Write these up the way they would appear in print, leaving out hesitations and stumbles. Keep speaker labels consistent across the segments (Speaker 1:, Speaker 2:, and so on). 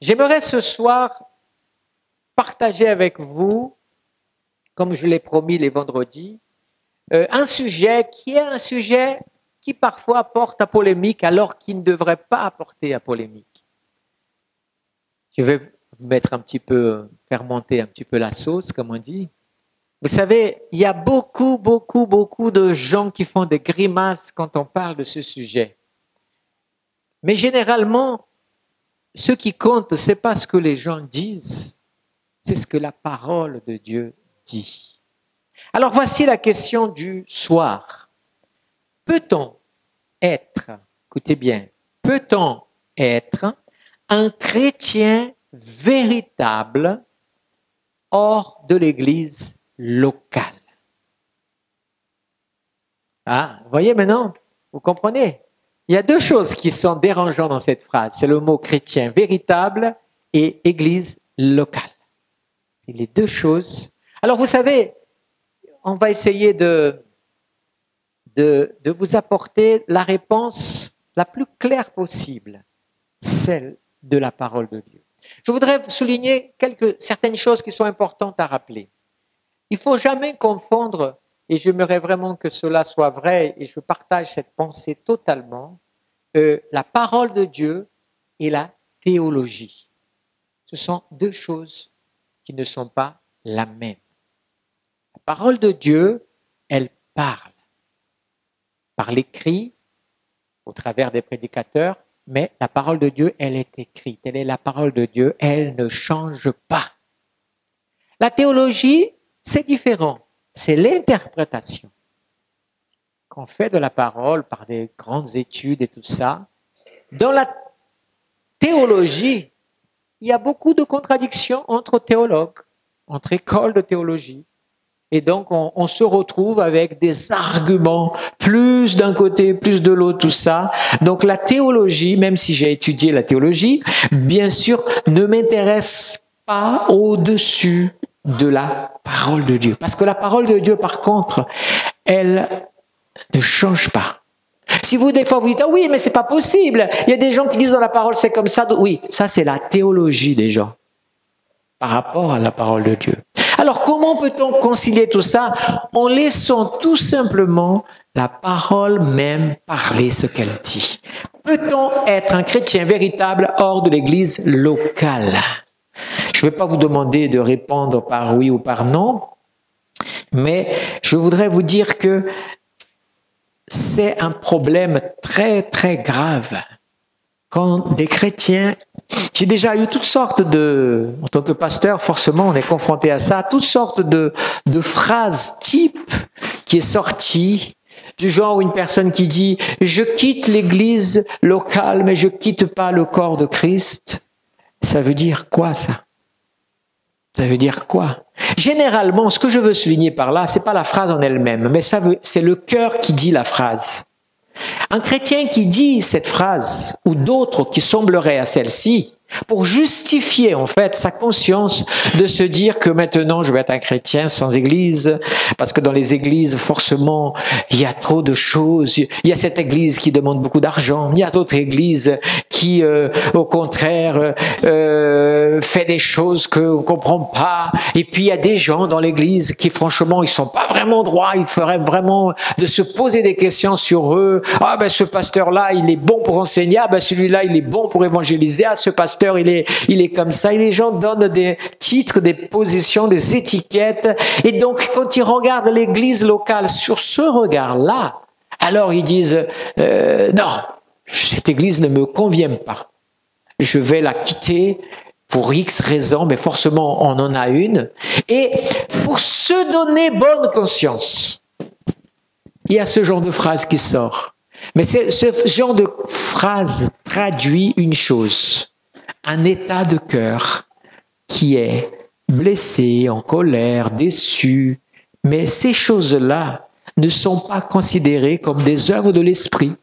Speaker 1: J'aimerais ce soir partager avec vous, comme je l'ai promis les vendredis, un sujet qui parfois porte à polémique alors qu'il ne devrait pas apporter à polémique. Je vais vous mettre un petit peu, faire monter un petit peu la sauce, comme on dit. Vous savez, il y a beaucoup de gens qui font des grimaces quand on parle de ce sujet. Mais généralement, ce qui compte, c'est pas ce que les gens disent, c'est ce que la parole de Dieu dit. Alors voici la question du soir. Peut-on être, écoutez bien, peut-on être un chrétien véritable hors de l'Église locale? Ah, vous voyez maintenant, vous comprenez? Il y a deux choses qui sont dérangeantes dans cette phrase. C'est le mot chrétien véritable et Église locale. Et les deux choses. Alors vous savez, on va essayer de vous apporter la réponse la plus claire possible, celle de la parole de Dieu. Je voudrais souligner certaines choses qui sont importantes à rappeler. Il ne faut jamais confondre, et j'aimerais vraiment que cela soit vrai, et je partage cette pensée totalement, la parole de Dieu et la théologie. Ce sont deux choses qui ne sont pas la même. La parole de Dieu, elle parle par l'écrit, au travers des prédicateurs, mais la parole de Dieu, elle est écrite. Elle est la parole de Dieu, elle ne change pas. La théologie, c'est différent. C'est l'interprétation qu'on fait de la parole par des grandes études et tout ça. Dans la théologie, il y a beaucoup de contradictions entre théologues, entre écoles de théologie. Et donc, on se retrouve avec des arguments, plus d'un côté, plus de l'autre, tout ça. Donc, la théologie, même si j'ai étudié la théologie, bien sûr, ne m'intéresse pas au-dessus de la parole de Dieu. Parce que la parole de Dieu, par contre, elle ne change pas. Si vous, des fois, vous dites, ah oui, mais c'est pas possible. Il y a des gens qui disent dans la parole, c'est comme ça. Oui, ça, c'est la théologie des gens par rapport à la parole de Dieu. Alors, comment peut-on concilier tout ça en laissant tout simplement la parole même parler ce qu'elle dit? Peut-on être un chrétien véritable hors de l'église locale? Je ne vais pas vous demander de répondre par oui ou par non, mais je voudrais vous dire que c'est un problème très, très grave. Quand des chrétiens, j'ai déjà eu toutes sortes en tant que pasteur, forcément, on est confronté à ça, toutes sortes de phrases types qui est sortie, du genre une personne qui dit « Je quitte l'église locale, mais je quitte pas le corps de Christ ». Ça veut dire quoi, ça? Ça veut dire quoi? Généralement, ce que je veux souligner par là, c'est pas la phrase en elle-même, mais c'est le cœur qui dit la phrase. Un chrétien qui dit cette phrase, ou d'autres qui sembleraient à celle-ci, pour justifier en fait sa conscience de se dire que maintenant je vais être un chrétien sans église, parce que dans les églises forcément il y a trop de choses, il y a cette église qui demande beaucoup d'argent, il y a d'autres églises qui au contraire fait des choses qu'on comprend pas, et puis il y a des gens dans l'église qui franchement ils sont pas vraiment droits, il faudrait vraiment de se poser des questions sur eux. Ah ben ce pasteur là il est bon pour enseigner, ah ben celui-là il est bon pour évangéliser, ah ce pasteur il est comme ça, et les gens donnent des titres, des positions, des étiquettes, et donc quand ils regardent l'église locale sur ce regard-là, alors ils disent non, cette église ne me convient pas, je vais la quitter pour X raisons, mais forcément on en a une, et pour se donner bonne conscience, il y a ce genre de phrase qui sort. Mais ce genre de phrase traduit une chose, un état de cœur qui est blessé, en colère, déçu. Mais ces choses-là ne sont pas considérées comme des œuvres de l'esprit. Vous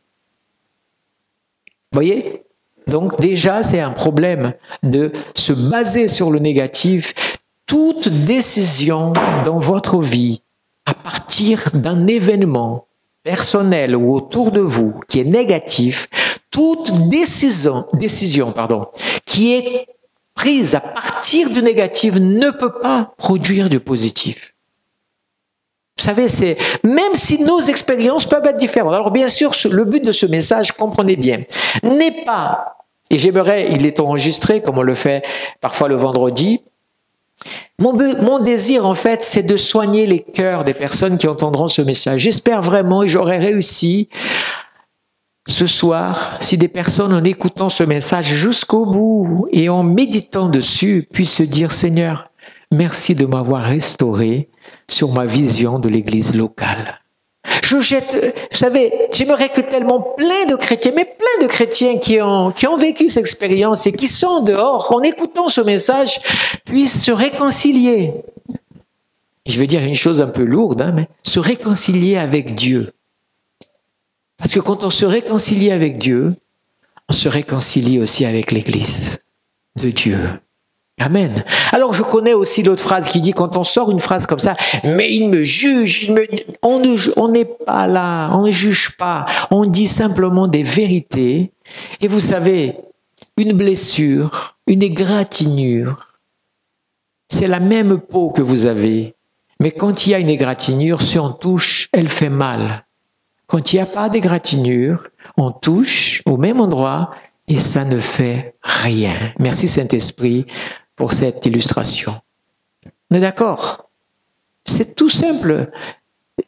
Speaker 1: voyez? Donc déjà, c'est un problème de se baser sur le négatif. Toute décision dans votre vie, à partir d'un événement personnel ou autour de vous qui est négatif, toute décision qui est prise à partir du négatif ne peut pas produire du positif. Vous savez, même si nos expériences peuvent être différentes. Alors bien sûr, le but de ce message, comprenez bien, n'est pas, et j'aimerais, il est enregistré comme on le fait parfois le vendredi, mon désir en fait, c'est de soigner les cœurs des personnes qui entendront ce message. J'espère vraiment, et j'aurai réussi ce soir, si des personnes en écoutant ce message jusqu'au bout et en méditant dessus puissent se dire, Seigneur, merci de m'avoir restauré sur ma vision de l'église locale. Vous savez, j'aimerais que tellement plein de chrétiens, mais plein de chrétiens qui ont vécu cette expérience et qui sont dehors, en écoutant ce message, puissent se réconcilier. Je vais dire une chose un peu lourde, mais se réconcilier avec Dieu. Parce que quand on se réconcilie avec Dieu, on se réconcilie aussi avec l'église de Dieu. Amen. Alors je connais aussi l'autre phrase qui dit, quand on sort une phrase comme ça, mais il me juge, on n'est pas là, on ne juge pas, on dit simplement des vérités. Et vous savez, une blessure, une égratignure, c'est la même peau que vous avez, mais quand il y a une égratignure, si on touche, elle fait mal. Quand il n'y a pas d'égratignure, on touche au même endroit et ça ne fait rien. Merci Saint-Esprit pour cette illustration. On est d'accord? C'est tout simple.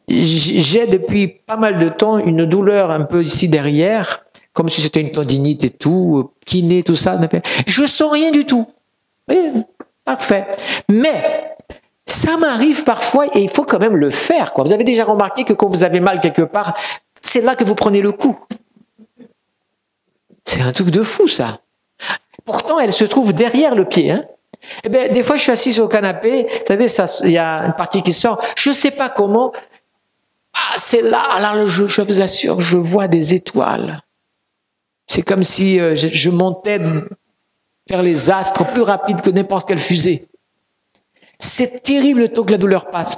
Speaker 1: J'ai depuis pas mal de temps une douleur un peu ici derrière, comme si c'était une tendinite et tout, kiné, tout ça. Je sens rien du tout. Oui, parfait. Mais ça m'arrive parfois et il faut quand même le faire, quoi. Vous avez déjà remarqué que quand vous avez mal quelque part, c'est là que vous prenez le coup. C'est un truc de fou, ça. Pourtant, elle se trouve derrière le pied, hein. Eh bien, des fois, je suis assis sur le canapé, vous savez, il y a une partie qui sort, je ne sais pas comment. Ah, c'est là, alors je vous assure, je vois des étoiles. C'est comme si je montais vers les astres plus rapide que n'importe quelle fusée. C'est terrible le temps que la douleur passe.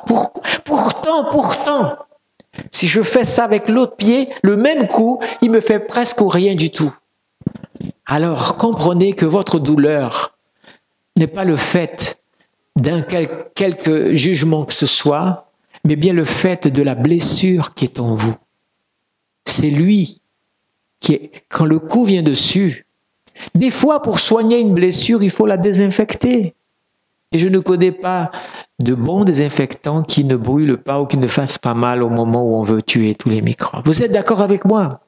Speaker 1: Pourtant, si je fais ça avec l'autre pied, le même coup, il me fait presque rien du tout. Alors, comprenez que votre douleur n'est pas le fait d'un quelque jugement que ce soit, mais bien le fait de la blessure qui est en vous. C'est lui quand le coup vient dessus, des fois pour soigner une blessure, il faut la désinfecter. Et je ne connais pas de bons désinfectants qui ne brûlent pas ou qui ne fassent pas mal au moment où on veut tuer tous les microbes. Vous êtes d'accord avec moi?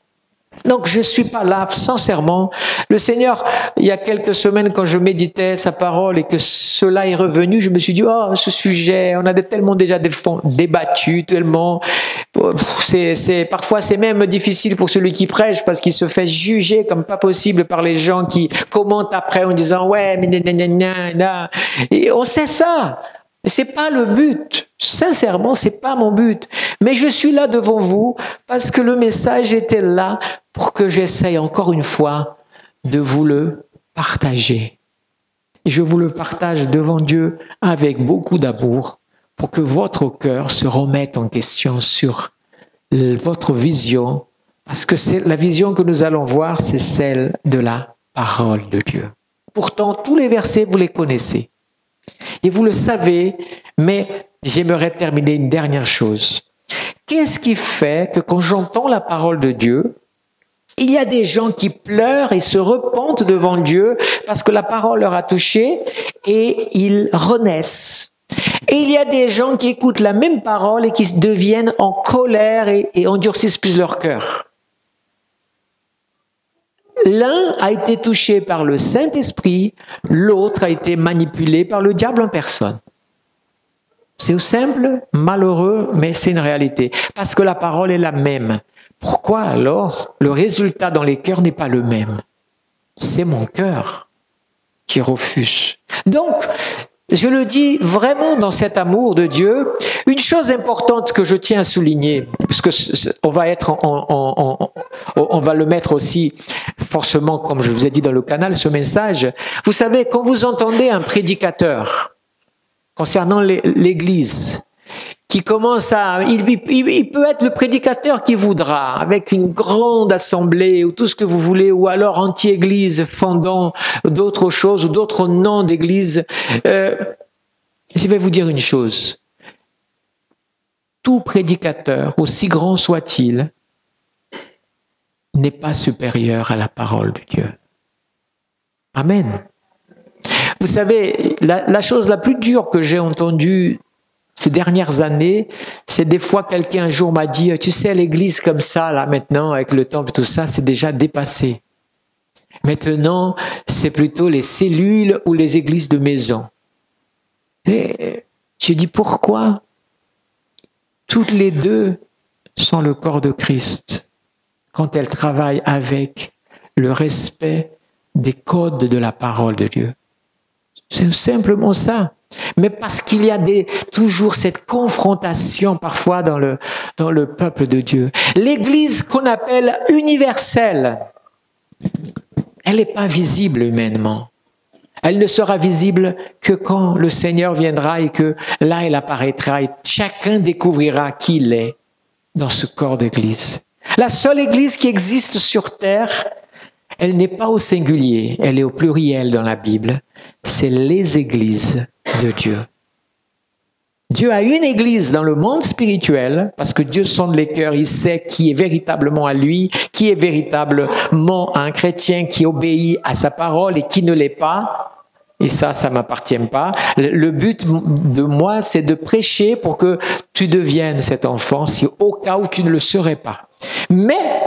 Speaker 1: Donc je ne suis pas là, sincèrement. Le Seigneur, il y a quelques semaines, quand je méditais sa parole et que cela est revenu, je me suis dit, oh, ce sujet, on a tellement déjà débattu, tellement... Parfois c'est même difficile pour celui qui prêche parce qu'il se fait juger comme pas possible par les gens qui commentent après en disant, ouais, mais nanana. Et on sait ça. Mais c'est pas le but. Sincèrement, c'est pas mon but. Mais je suis là devant vous parce que le message était là pour que j'essaye encore une fois de vous le partager. Et je vous le partage devant Dieu avec beaucoup d'amour pour que votre cœur se remette en question sur votre vision, parce que c'est la vision que nous allons voir, c'est celle de la parole de Dieu. Pourtant, tous les versets, vous les connaissez. Et vous le savez, mais j'aimerais terminer une dernière chose. Qu'est-ce qui fait que quand j'entends la parole de Dieu, il y a des gens qui pleurent et se repentent devant Dieu parce que la parole leur a touché et ils renaissent. Et il y a des gens qui écoutent la même parole et qui deviennent en colère et endurcissent plus leur cœur. L'un a été touché par le Saint-Esprit, l'autre a été manipulé par le diable en personne. C'est simple, malheureux, mais c'est une réalité. Parce que la parole est la même. Pourquoi alors le résultat dans les cœurs n'est pas le même? C'est mon cœur qui refuse. Donc, je le dis vraiment dans cet amour de Dieu, une chose importante que je tiens à souligner, parce que on va le mettre aussi forcément, comme je vous ai dit dans le canal, ce message. Vous savez, quand vous entendez un prédicateur concernant l'Église qui commence à... Il peut être le prédicateur qui voudra, avec une grande assemblée, ou tout ce que vous voulez, ou alors anti-église, fondant d'autres choses, ou d'autres noms d'église. Je vais vous dire une chose. Tout prédicateur, aussi grand soit-il, n'est pas supérieur à la parole de Dieu. Amen. Vous savez, la chose la plus dure que j'ai entendue ces dernières années, c'est des fois quelqu'un un jour m'a dit, tu sais, l'église comme ça, là maintenant, avec le temple, tout ça, c'est déjà dépassé. Maintenant, c'est plutôt les cellules ou les églises de maison. Et je dis, pourquoi? Toutes les deux sont le corps de Christ quand elles travaillent avec le respect des codes de la parole de Dieu. C'est simplement ça. Mais parce qu'il y a toujours cette confrontation parfois dans le peuple de Dieu. L'Église qu'on appelle universelle, elle n'est pas visible humainement. Elle ne sera visible que quand le Seigneur viendra et que là, elle apparaîtra et chacun découvrira qui il est dans ce corps d'Église. La seule Église qui existe sur terre, elle n'est pas au singulier, elle est au pluriel dans la Bible. C'est les églises de Dieu. Dieu a une église dans le monde spirituel, parce que Dieu sonde les cœurs, il sait qui est véritablement à lui, qui est véritablement un chrétien qui obéit à sa parole et qui ne l'est pas. Et ça m'appartient pas. Le but de moi, c'est de prêcher pour que tu deviennes cet enfant, si au cas où tu ne le serais pas. Mais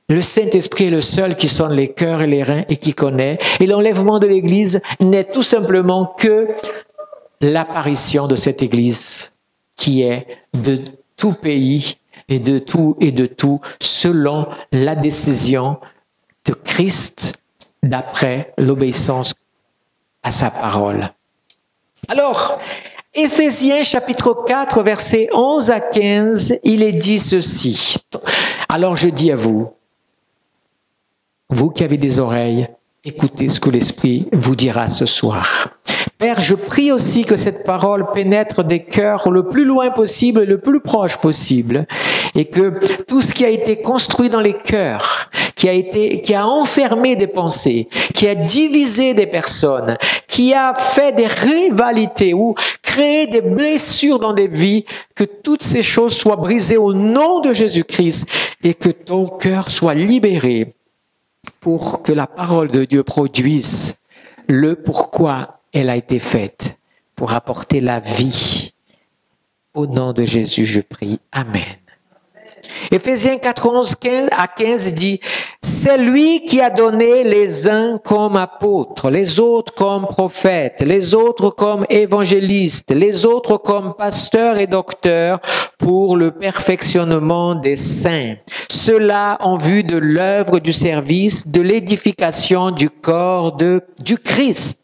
Speaker 1: le Saint-Esprit est le seul qui sonde les cœurs et les reins et qui connaît. Et l'enlèvement de l'Église n'est tout simplement que l'apparition de cette Église qui est de tout pays et de tout selon la décision de Christ d'après l'obéissance à sa parole. Alors, Éphésiens chapitre 4, versets 11 à 15, il est dit ceci. Alors je dis à vous, vous qui avez des oreilles, écoutez ce que l'Esprit vous dira ce soir. Père, je prie aussi que cette parole pénètre des cœurs le plus loin possible, le plus proche possible, et que tout ce qui a été construit dans les cœurs, qui a enfermé des pensées, qui a divisé des personnes, qui a fait des rivalités ou créé des blessures dans des vies, que toutes ces choses soient brisées au nom de Jésus-Christ et que ton cœur soit libéré pour que la parole de Dieu produise le pourquoi elle a été faite, pour apporter la vie. Au nom de Jésus, je prie. Amen. Éphésiens 4, 11 à 15 dit, « C'est lui qui a donné les uns comme apôtres, les autres comme prophètes, les autres comme évangélistes, les autres comme pasteurs et docteurs pour le perfectionnement des saints. Cela en vue de l'œuvre du service, de l'édification du corps du Christ.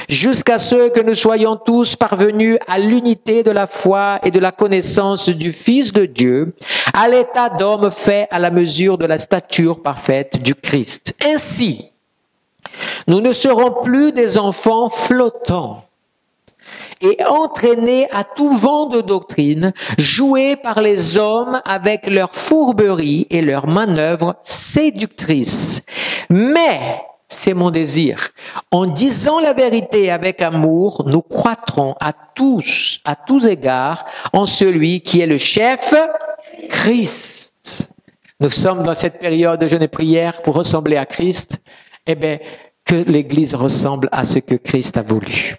Speaker 1: Jusqu'à ce que nous soyons tous parvenus à l'unité de la foi et de la connaissance du Fils de Dieu, à l'état d'homme fait à la mesure de la stature parfaite du Christ. Ainsi, nous ne serons plus des enfants flottants et entraînés à tout vent de doctrine, joués par les hommes avec leurs fourberies et leurs manœuvres séductrices. Mais c'est mon désir. En disant la vérité avec amour, nous croîtrons à tous égards en celui qui est le chef, Christ. Nous sommes dans cette période de jeûne et prière pour ressembler à Christ. Eh bien, que l'Église ressemble à ce que Christ a voulu.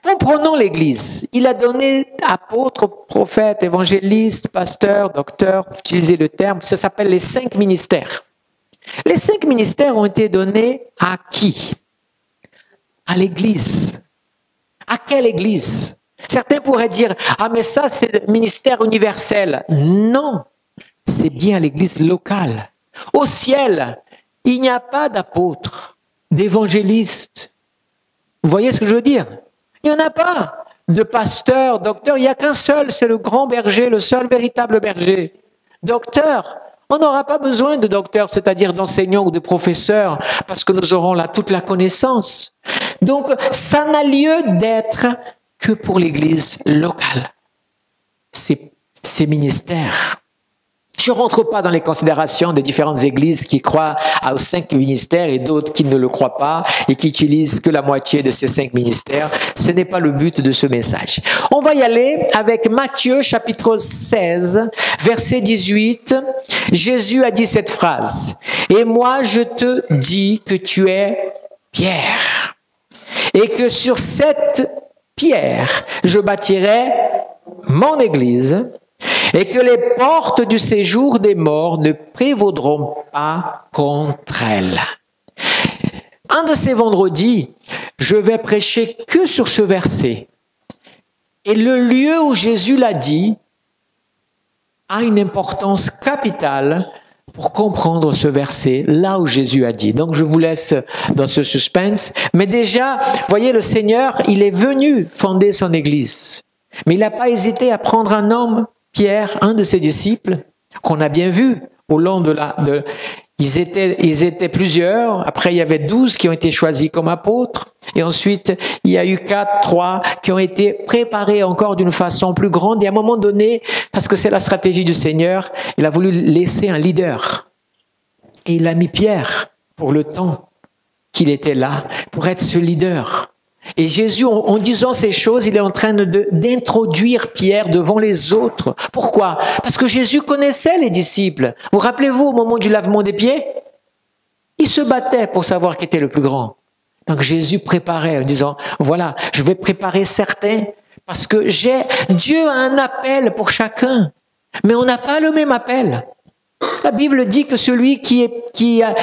Speaker 1: Comprenons l'Église. Il a donné apôtres, prophètes, évangélistes, pasteurs, docteurs, utilisez le terme, ça s'appelle les 5 ministères. Les 5 ministères ont été donnés à qui? À l'Église. À quelle Église? Certains pourraient dire, ah mais ça c'est le ministère universel. Non, c'est bien l'Église locale. Au ciel, il n'y a pas d'apôtres, d'évangélistes. Vous voyez ce que je veux dire? Il n'y en a pas de pasteurs, docteurs, il n'y a qu'un seul, c'est le grand berger, le seul véritable berger. Docteur. On n'aura pas besoin de docteurs, c'est-à-dire d'enseignants ou de professeurs, parce que nous aurons là toute la connaissance. Donc, ça n'a lieu d'être que pour l'Église locale. ses ministères. Je ne rentre pas dans les considérations des différentes églises qui croient aux 5 ministères et d'autres qui ne le croient pas et qui utilisent que la moitié de ces 5 ministères. Ce n'est pas le but de ce message. On va y aller avec Matthieu chapitre 16, verset 18. Jésus a dit cette phrase. « Et moi je te dis que tu es Pierre, et que sur cette pierre je bâtirai mon église, et que les portes du séjour des morts ne prévaudront pas contre elle. » Un de ces vendredis, je vais prêcher que sur ce verset. Et le lieu où Jésus l'a dit a une importance capitale pour comprendre ce verset, là où Jésus a dit. Donc je vous laisse dans ce suspense. Mais déjà, voyez, le Seigneur, il est venu fonder son église. Mais il n'a pas hésité à prendre un homme, Pierre, un de ses disciples, qu'on a bien vu au long ils étaient plusieurs. Après, il y avait 12 qui ont été choisis comme apôtres. Et ensuite, il y a eu 3 qui ont été préparés encore d'une façon plus grande. Et à un moment donné, parce que c'est la stratégie du Seigneur, il a voulu laisser un leader. Et il a mis Pierre pour le temps qu'il était là, pour être ce leader. Et Jésus, en disant ces choses, il est en train d'introduire Pierre devant les autres. Pourquoi? Parce que Jésus connaissait les disciples. Vous rappelez-vous au moment du lavement des pieds? Ils se battaient pour savoir qui était le plus grand. Donc Jésus préparait en disant, voilà, je vais préparer certains parce que Dieu a un appel pour chacun. Mais on n'a pas le même appel. La Bible dit que celui qui a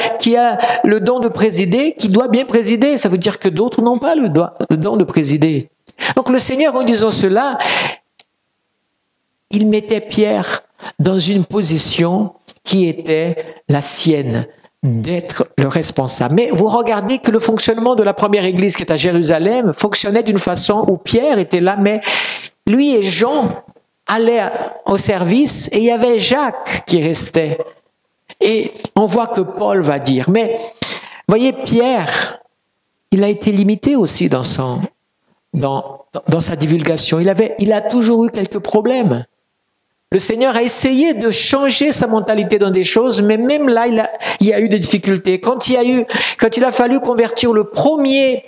Speaker 1: le don de présider, qui doit bien présider, ça veut dire que d'autres n'ont pas le don de présider. Donc le Seigneur, en disant cela, il mettait Pierre dans une position qui était la sienne, d'être le responsable. Mais vous regardez que le fonctionnement de la première église qui est à Jérusalem fonctionnait d'une façon où Pierre était là, mais lui et Jean allaient au service et il y avait Jacques qui restait. Et on voit que Paul va dire, mais voyez, Pierre, il a été limité aussi dans sa divulgation. Il a toujours eu quelques problèmes. Le Seigneur a essayé de changer sa mentalité dans des choses, mais même là, il y a eu des difficultés. Quand il a fallu convertir le premier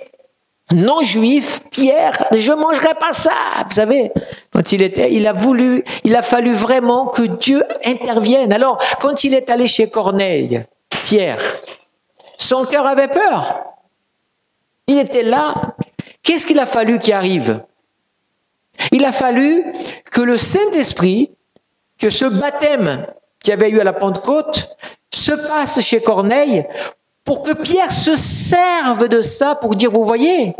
Speaker 1: non-juif, Pierre, je ne mangerai pas ça. Vous savez, quand il a fallu vraiment que Dieu intervienne. Alors, quand il est allé chez Corneille, Pierre, son cœur avait peur. Il était là. Qu'est-ce qu'il a fallu qu'il arrive? Il a fallu que le Saint-Esprit, que ce baptême qu'il y avait eu à la Pentecôte, se passe chez Corneille pour que Pierre se serve de ça pour dire, vous voyez,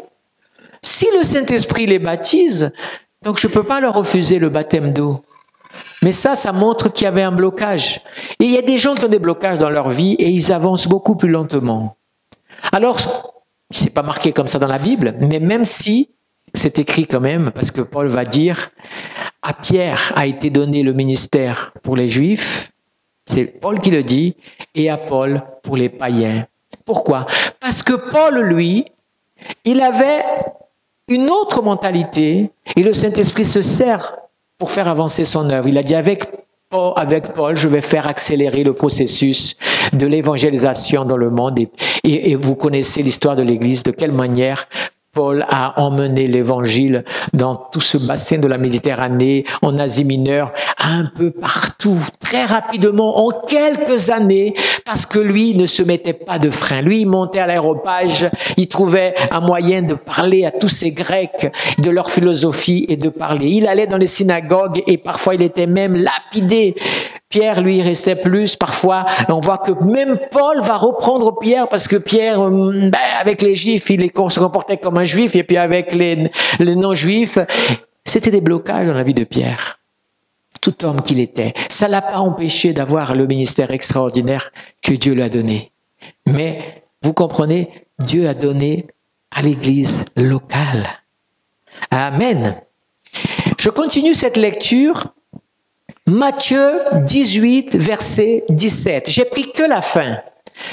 Speaker 1: si le Saint-Esprit les baptise, donc je ne peux pas leur refuser le baptême d'eau. Mais ça montre qu'il y avait un blocage. Et il y a des gens qui ont des blocages dans leur vie et ils avancent beaucoup plus lentement. Alors, c'est pas marqué comme ça dans la Bible, mais même si c'est écrit quand même, parce que Paul va dire, à Pierre a été donné le ministère pour les Juifs, c'est Paul qui le dit, et à Paul pour les païens. Pourquoi? Parce que Paul, lui, il avait une autre mentalité et le Saint-Esprit se sert pour faire avancer son œuvre. Il a dit avec Paul, je vais faire accélérer le processus de l'évangélisation dans le monde. Et vous connaissez l'histoire de l'Église, de quelle manière Paul a emmené l'évangile dans tout ce bassin de la Méditerranée, en Asie mineure, un peu partout, très rapidement, en quelques années, parce que lui ne se mettait pas de frein. Lui, il montait à l'aéropage, il trouvait un moyen de parler à tous ces Grecs, de leur philosophie et de parler. Il allait dans les synagogues et parfois il était même lapidé. Pierre, lui, restait plus. Parfois, on voit que même Paul va reprendre Pierre parce que Pierre, avec les Juifs, il se comportait comme un Juif et puis avec les non-Juifs, c'était des blocages dans la vie de Pierre. Tout homme qu'il était. Ça ne l'a pas empêché d'avoir le ministère extraordinaire que Dieu lui a donné. Mais, vous comprenez, Dieu a donné à l'Église locale. Amen. Je continue cette lecture. Matthieu 18, verset 17. J'ai pris que la fin.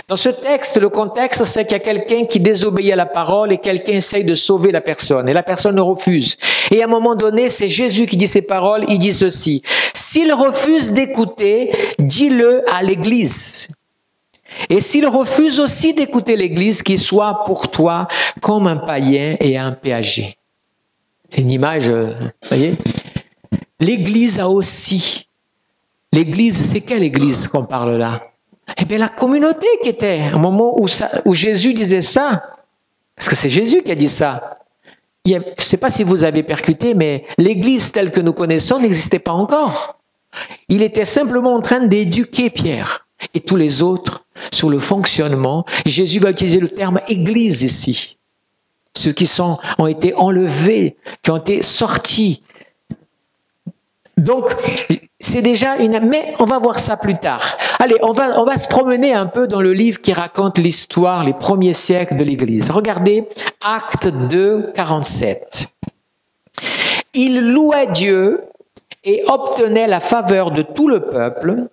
Speaker 1: Dans ce texte, le contexte, c'est qu'il y a quelqu'un qui désobéit à la parole et quelqu'un essaye de sauver la personne. Et la personne refuse. Et à un moment donné, c'est Jésus qui dit ces paroles. Il dit ceci. S'il refuse d'écouter, dis-le à l'Église. Et s'il refuse aussi d'écouter l'Église, qu'il soit pour toi comme un païen et un péager. C'est une image, vous voyez. L'Église a aussi. L'Église, c'est quelle Église qu'on parle là? Eh bien, la communauté qui était, au moment où Jésus disait ça, parce que c'est Jésus qui a dit ça. Je ne sais pas si vous avez percuté, mais l'Église telle que nous connaissons n'existait pas encore. Il était simplement en train d'éduquer Pierre et tous les autres sur le fonctionnement. Jésus va utiliser le terme Église ici. Ceux qui ont été enlevés, qui ont été sortis. Donc, c'est déjà mais on va voir ça plus tard. Allez, on va se promener un peu dans le livre qui raconte l'histoire, les premiers siècles de l'Église. Regardez, Actes 2, 47. Il louait Dieu et obtenait la faveur de tout le peuple.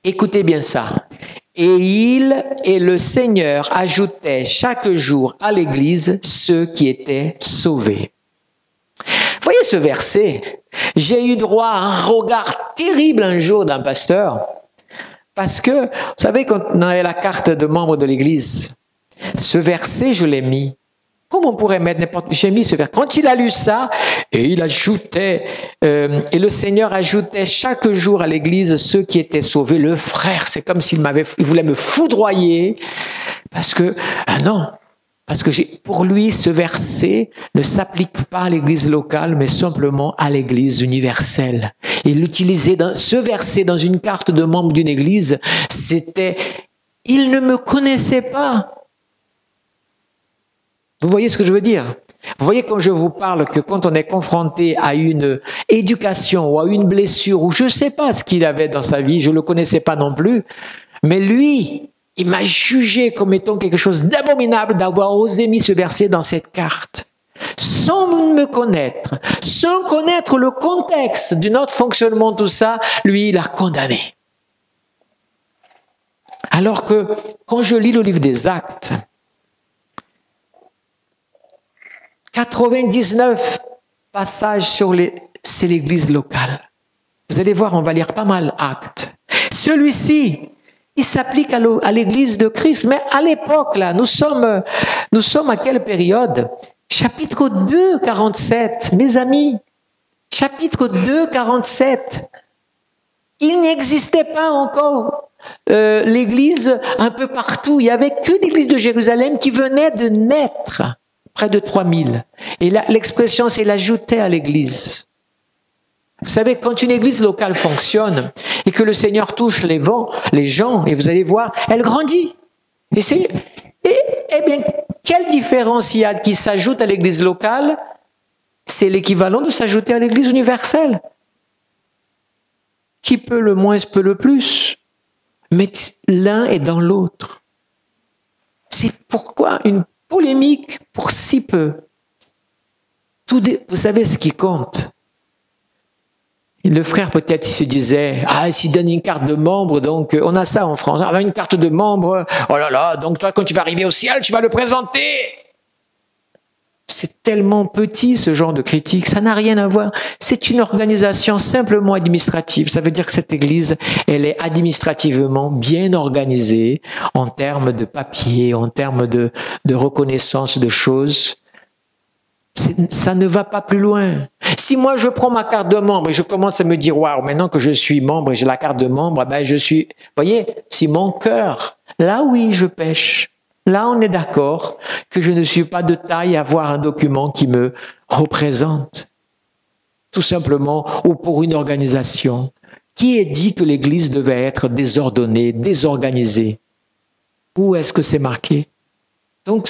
Speaker 1: Écoutez bien ça. Et il et le Seigneur ajoutaient chaque jour à l'Église ceux qui étaient sauvés. Voyez ce verset. J'ai eu droit à un regard terrible un jour d'un pasteur. Parce que, vous savez, quand on avait la carte de membre de l'Église, ce verset, je l'ai mis. Comme on pourrait mettre n'importe quoi, j'ai mis ce verset. Quand il a lu ça, et il ajoutait, et le Seigneur ajoutait chaque jour à l'Église ceux qui étaient sauvés. Le frère, c'est comme s'il voulait me foudroyer. Parce que, non. Parce que pour lui, ce verset ne s'applique pas à l'Église locale, mais simplement à l'Église universelle. Et l'utiliser ce verset dans une carte de membre d'une Église, c'était, il ne me connaissait pas. Vous voyez ce que je veux dire? Vous voyez quand je vous parle que quand on est confronté à une éducation ou à une blessure, ou je ne sais pas ce qu'il avait dans sa vie, je ne le connaissais pas non plus, mais lui, il m'a jugé comme étant quelque chose d'abominable d'avoir osé mis ce verset dans cette carte. Sans me connaître, sans connaître le contexte de notre fonctionnement, tout ça, lui, il a condamné. Alors que quand je lis le livre des Actes, 99 passages c'est l'Église locale. Vous allez voir, on va lire pas mal Actes. Celui-ci, il s'applique à l'Église de Christ. Mais à l'époque, là, nous sommes à quelle période? Chapitre 2, 47, mes amis. Chapitre 2, 47. Il n'existait pas encore l'Église un peu partout. Il n'y avait que l'Église de Jérusalem qui venait de naître, près de 3000. Et là, l'expression, c'est l'ajouter à l'Église. Vous savez, quand une église locale fonctionne et que le Seigneur touche les gens, et vous allez voir, elle grandit. Et bien, quelle différence il y a qui s'ajoute à l'église locale? C'est l'équivalent de s'ajouter à l'église universelle. Qui peut le moins, peut le plus. Mais l'un est dans l'autre. C'est pourquoi une polémique pour si peu. Vous savez ce qui compte. Et le frère peut-être il se disait, s'il donne une carte de membre, donc on a ça en France, une carte de membre, oh là là, donc toi quand tu vas arriver au ciel, tu vas le présenter. C'est tellement petit ce genre de critique, ça n'a rien à voir. C'est une organisation simplement administrative. Ça veut dire que cette église, elle est administrativement bien organisée en termes de papier, en termes de reconnaissance de choses. Ça ne va pas plus loin. Si moi je prends ma carte de membre et je commence à me dire waouh, maintenant que je suis membre et j'ai la carte de membre, je suis, voyez, si mon cœur, là oui je pêche, là on est d'accord que je ne suis pas de taille à avoir un document qui me représente, tout simplement, ou pour une organisation. Qui a dit que l'Église devait être désordonnée, désorganisée? Où est-ce que c'est marqué? Donc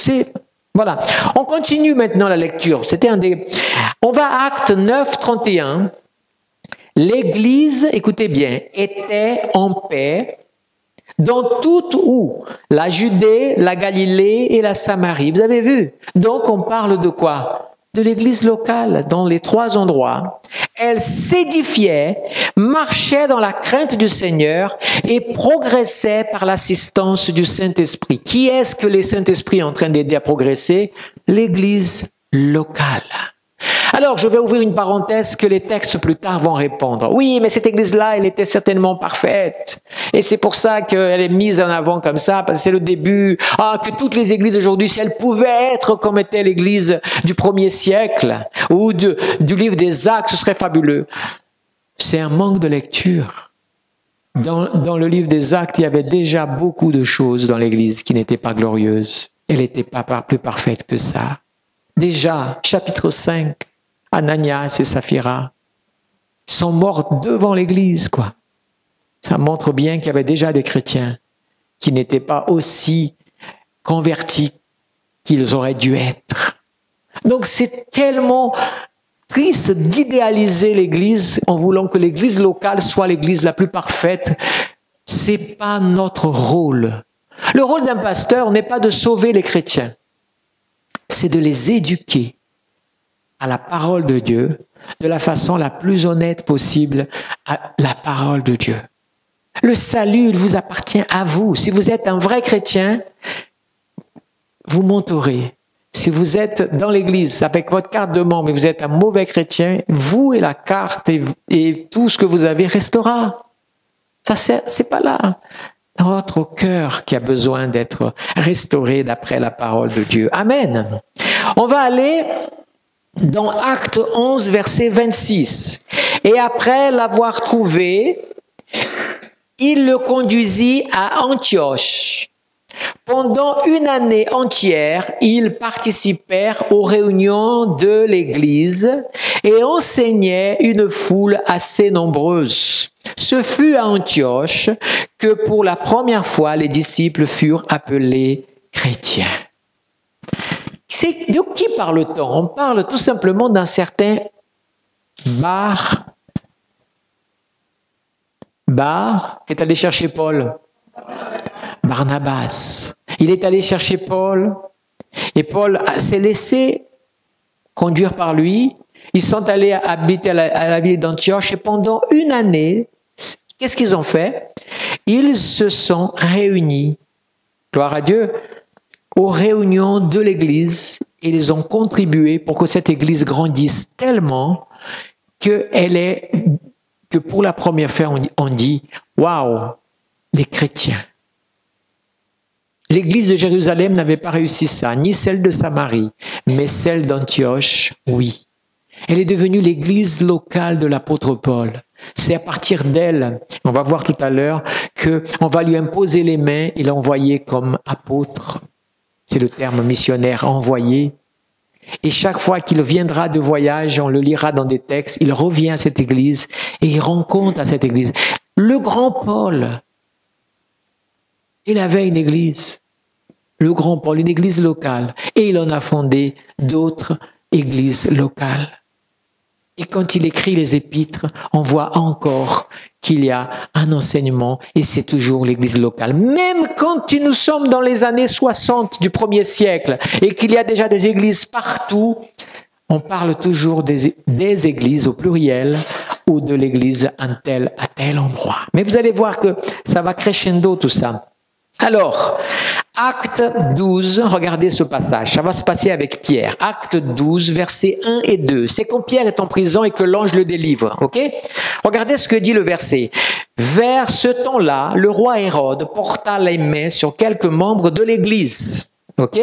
Speaker 1: voilà. On continue maintenant la lecture. On va à Actes 9, 31. L'Église, écoutez bien, était en paix dans toute où? La Judée, la Galilée et la Samarie. Vous avez vu? Donc on parle de quoi? De l'Église locale dans les 3 endroits. Elle s'édifiait, marchait dans la crainte du Seigneur et progressait par l'assistance du Saint-Esprit. Qui est-ce que le Saint-Esprit est en train d'aider à progresser? L'Église locale. Alors, je vais ouvrir une parenthèse que les textes plus tard vont répondre. Oui, mais cette église-là, elle était certainement parfaite. Et c'est pour ça qu'elle est mise en avant comme ça, parce que c'est le début. Ah, que toutes les églises aujourd'hui, si elles pouvaient être comme était l'église du 1er siècle, ou du livre des Actes, ce serait fabuleux. C'est un manque de lecture. Dans le livre des Actes, il y avait déjà beaucoup de choses dans l'église qui n'étaient pas glorieuses. Elle n'était pas plus parfaite que ça. Déjà, chapitre 5, Ananias et Saphira sont morts devant l'église, quoi. Ça montre bien qu'il y avait déjà des chrétiens qui n'étaient pas aussi convertis qu'ils auraient dû être. Donc c'est tellement triste d'idéaliser l'église en voulant que l'église locale soit l'église la plus parfaite. C'est pas notre rôle. Le rôle d'un pasteur n'est pas de sauver les chrétiens. C'est de les éduquer à la parole de Dieu de la façon la plus honnête possible à la parole de Dieu. Le salut, il vous appartient à vous. Si vous êtes un vrai chrétien, vous monterez. Si vous êtes dans l'église avec votre carte de membre et vous êtes un mauvais chrétien, vous et la carte et tout ce que vous avez restera. Ça, c'est pas là. Dans votre cœur qui a besoin d'être restauré d'après la parole de Dieu. Amen. On va aller dans Acte 11, verset 26. Et après l'avoir trouvé, il le conduisit à Antioche. Pendant une année entière, ils participèrent aux réunions de l'Église et enseignaient une foule assez nombreuse. Ce fut à Antioche que pour la première fois les disciples furent appelés chrétiens. De qui parle-t-on? On parle tout simplement d'un certain Bar qui est allé chercher Paul. Barnabas. Il est allé chercher Paul et Paul s'est laissé conduire par lui. Ils sont allés habiter à la ville d'Antioche et pendant une année, qu'est-ce qu'ils ont fait? Ils se sont réunis, gloire à Dieu, aux réunions de l'église et ils ont contribué pour que cette église grandisse tellement que pour la première fois on dit waouh, les chrétiens. L'église de Jérusalem n'avait pas réussi ça, ni celle de Samarie, mais celle d'Antioche, oui. Elle est devenue l'église locale de l'apôtre Paul. C'est à partir d'elle, on va voir tout à l'heure, qu'on va lui imposer les mains et l'envoyer comme apôtre. C'est le terme missionnaire, envoyé. Et chaque fois qu'il viendra de voyage, on le lira dans des textes, il revient à cette église et il rend compte à cette église. Le grand Paul, il avait une église. Le grand Paul, une église locale. Et il en a fondé d'autres églises locales. Et quand il écrit les épîtres, on voit encore qu'il y a un enseignement et c'est toujours l'église locale. Même quand nous sommes dans les années 60 du 1er siècle et qu'il y a déjà des églises partout, on parle toujours des églises au pluriel ou de l'église à tel endroit. Mais vous allez voir que ça va crescendo tout ça. Alors, Acte 12, regardez ce passage, ça va se passer avec Pierre. Acte 12, versets 1 et 2. C'est quand Pierre est en prison et que l'ange le délivre, ok? Regardez ce que dit le verset. Vers ce temps-là, le roi Hérode porta les mains sur quelques membres de l'église. Ok?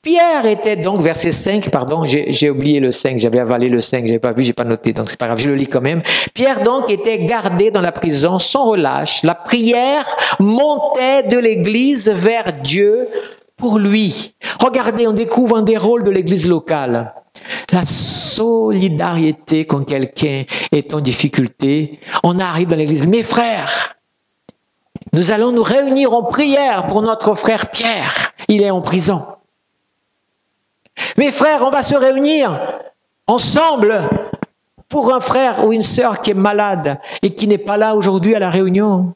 Speaker 1: Pierre était donc, verset 5, pardon, j'ai oublié le 5, j'avais avalé le 5, j'avais pas vu, j'ai pas noté, donc c'est pas grave, je le lis quand même. Pierre donc était gardé dans la prison sans relâche. La prière montait de l'église vers Dieu pour lui. Regardez, on découvre un des rôles de l'église locale. La solidarité quand quelqu'un est en difficulté. On arrive dans l'église, mes frères, nous allons nous réunir en prière pour notre frère Pierre. Il est en prison. Mes frères, on va se réunir ensemble pour un frère ou une sœur qui est malade et qui n'est pas là aujourd'hui à la réunion.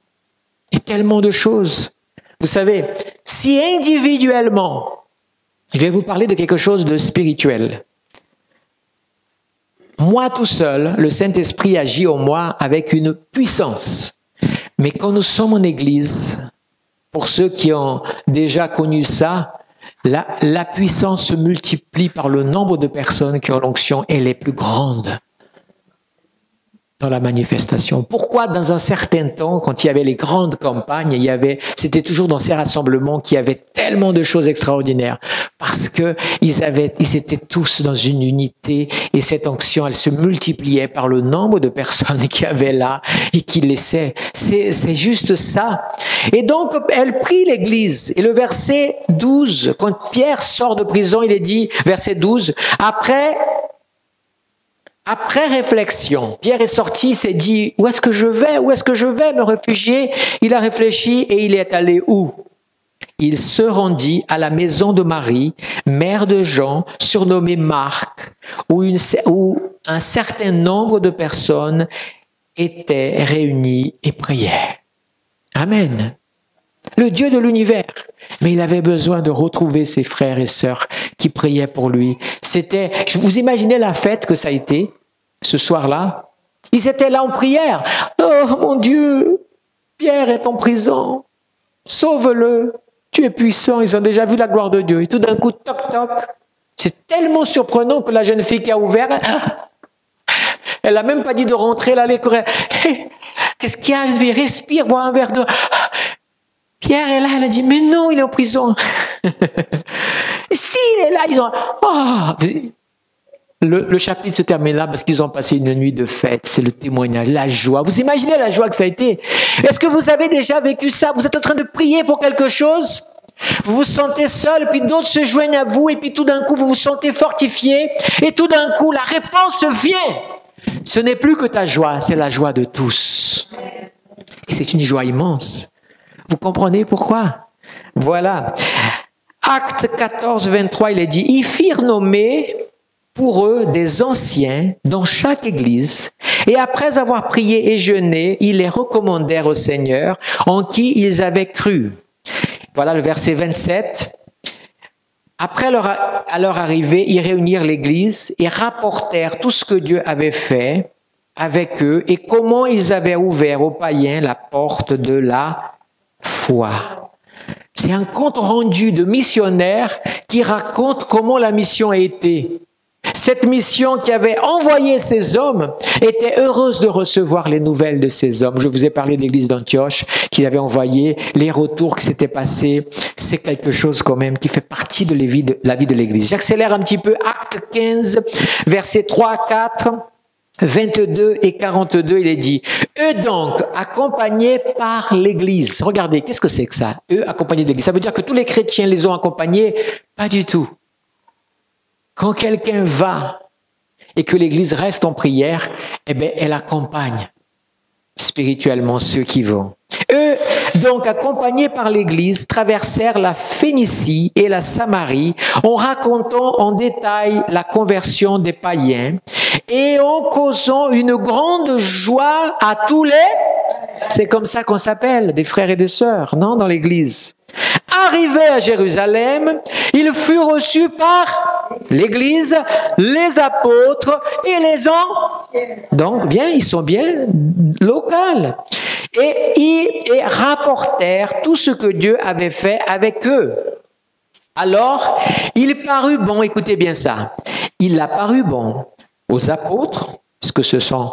Speaker 1: Et tellement de choses. Vous savez, si individuellement, je vais vous parler de quelque chose de spirituel. moi tout seul, le Saint-Esprit agit en moi avec une puissance. Mais quand nous sommes en Église, pour ceux qui ont déjà connu ça, la puissance se multiplie par le nombre de personnes qui ont l'onction, elle est plus grande dans la manifestation. Pourquoi dans un certain temps, quand il y avait les grandes campagnes, c'était toujours dans ces rassemblements qu'il y avait tellement de choses extraordinaires, parce que ils étaient tous dans une unité, et cette onction, elle se multipliait par le nombre de personnes qu'il y avait là et qui laissaient. C'est juste ça. Et donc, elle prie l'Église. Et le verset 12, quand Pierre sort de prison, il est dit, verset 12, après réflexion, Pierre est sorti, il s'est dit, où est-ce que je vais me réfugier? Il a réfléchi et il est allé où? Il se rendit à la maison de Marie, mère de Jean, surnommée Marc, où un certain nombre de personnes étaient réunies et priaient. Amen. Le Dieu de l'univers. Mais il avait besoin de retrouver ses frères et sœurs qui priaient pour lui. Vous imaginez la fête que ça a été ce soir-là? Ils étaient là en prière. Oh mon Dieu, Pierre est en prison. Sauve-le. Tu es puissant. Ils ont déjà vu la gloire de Dieu. Et tout d'un coup, toc toc. C'est tellement surprenant que la jeune fille qui a ouvert, elle n'a même pas dit de rentrer, elle allait courir. Hey, qu'est-ce qu'il y a? Je respire, bois un verre d'eau. Pierre est là, elle a dit, mais non, il est en prison. S'il est là, ils ont... Oh. Le chapitre se termine là parce qu'ils ont passé une nuit de fête. C'est le témoignage, la joie. Vous imaginez la joie que ça a été? Est-ce que vous avez déjà vécu ça? Vous êtes en train de prier pour quelque chose? Vous vous sentez seul, puis d'autres se joignent à vous, et puis tout d'un coup, vous vous sentez fortifié, et tout d'un coup, la réponse vient. Ce n'est plus que ta joie, c'est la joie de tous. Et c'est une joie immense. Vous comprenez pourquoi? Voilà. Acte 14, 23, il est dit, ils firent nommer pour eux des anciens dans chaque église, et après avoir prié et jeûné, ils les recommandèrent au Seigneur, en qui ils avaient cru. Voilà le verset 27. Après à leur arrivée, ils réunirent l'église et rapportèrent tout ce que Dieu avait fait avec eux et comment ils avaient ouvert aux païens la porte de la foi. C'est un compte rendu de missionnaires qui raconte comment la mission a été. Cette mission qui avait envoyé ces hommes était heureuse de recevoir les nouvelles de ces hommes. Je vous ai parlé de l'église d'Antioche qui avait envoyé les retours qui s'étaient passés. C'est quelque chose quand même qui fait partie de la vie de l'église. J'accélère un petit peu. Acte 15, versets 3 à 4. 22 et 42, il est dit, eux donc, accompagnés par l'Église. Regardez, qu'est-ce que c'est que ça? Eux accompagnés de l'Église. Ça veut dire que tous les chrétiens les ont accompagnés? Pas du tout. Quand quelqu'un va et que l'Église reste en prière, eh bien, elle accompagne spirituellement ceux qui vont. Eux, donc, accompagnés par l'Église, traversèrent la Phénicie et la Samarie en racontant en détail la conversion des païens et en causant une grande joie à tous les... C'est comme ça qu'on s'appelle, des frères et des sœurs, non, dans l'Église. Arrivés à Jérusalem, ils furent reçus par l'Église, les apôtres et les anciens. Donc, bien, ils sont bien locaux. Et ils rapportèrent tout ce que Dieu avait fait avec eux. Alors, il parut bon, écoutez bien ça, il a paru bon aux apôtres, puisque ce sont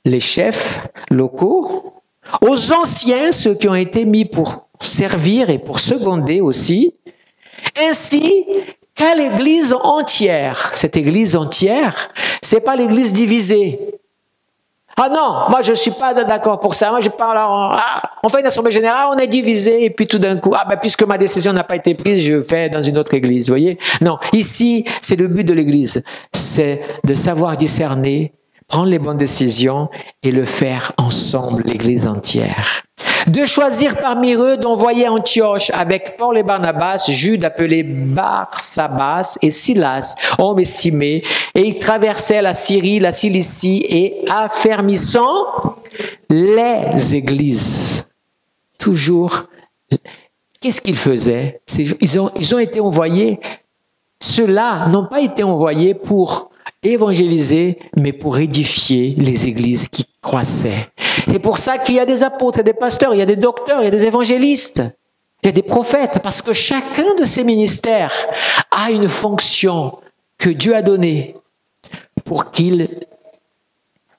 Speaker 1: les chefs locaux, aux anciens, ceux qui ont été mis pour servir et pour seconder aussi, ainsi qu'à l'Église entière. Cette Église entière, c'est pas l'Église divisée. Ah non, moi je suis pas d'accord pour ça. Moi je parle on fait une assemblée générale, on est divisé et puis tout d'un coup, puisque ma décision n'a pas été prise, je fais dans une autre église, vous voyez? Non, ici, c'est le but de l'église, c'est de savoir discerner, prendre les bonnes décisions et le faire ensemble, l'église entière. De choisir parmi eux d'envoyer à Antioche avec Paul et Barnabas, Jude appelé Barsabas et Silas, hommes estimés, et ils traversaient la Syrie, la Cilicie et affermissant les églises. Toujours, qu'est-ce qu'ils faisaient? Ils ont été envoyés, ceux-là n'ont pas été envoyés pour évangéliser, mais pour édifier les églises qui croissaient. C'est pour ça qu'il y a des apôtres, il y a des pasteurs, il y a des docteurs, il y a des évangélistes, il y a des prophètes, parce que chacun de ces ministères a une fonction que Dieu a donnée pour qu'ils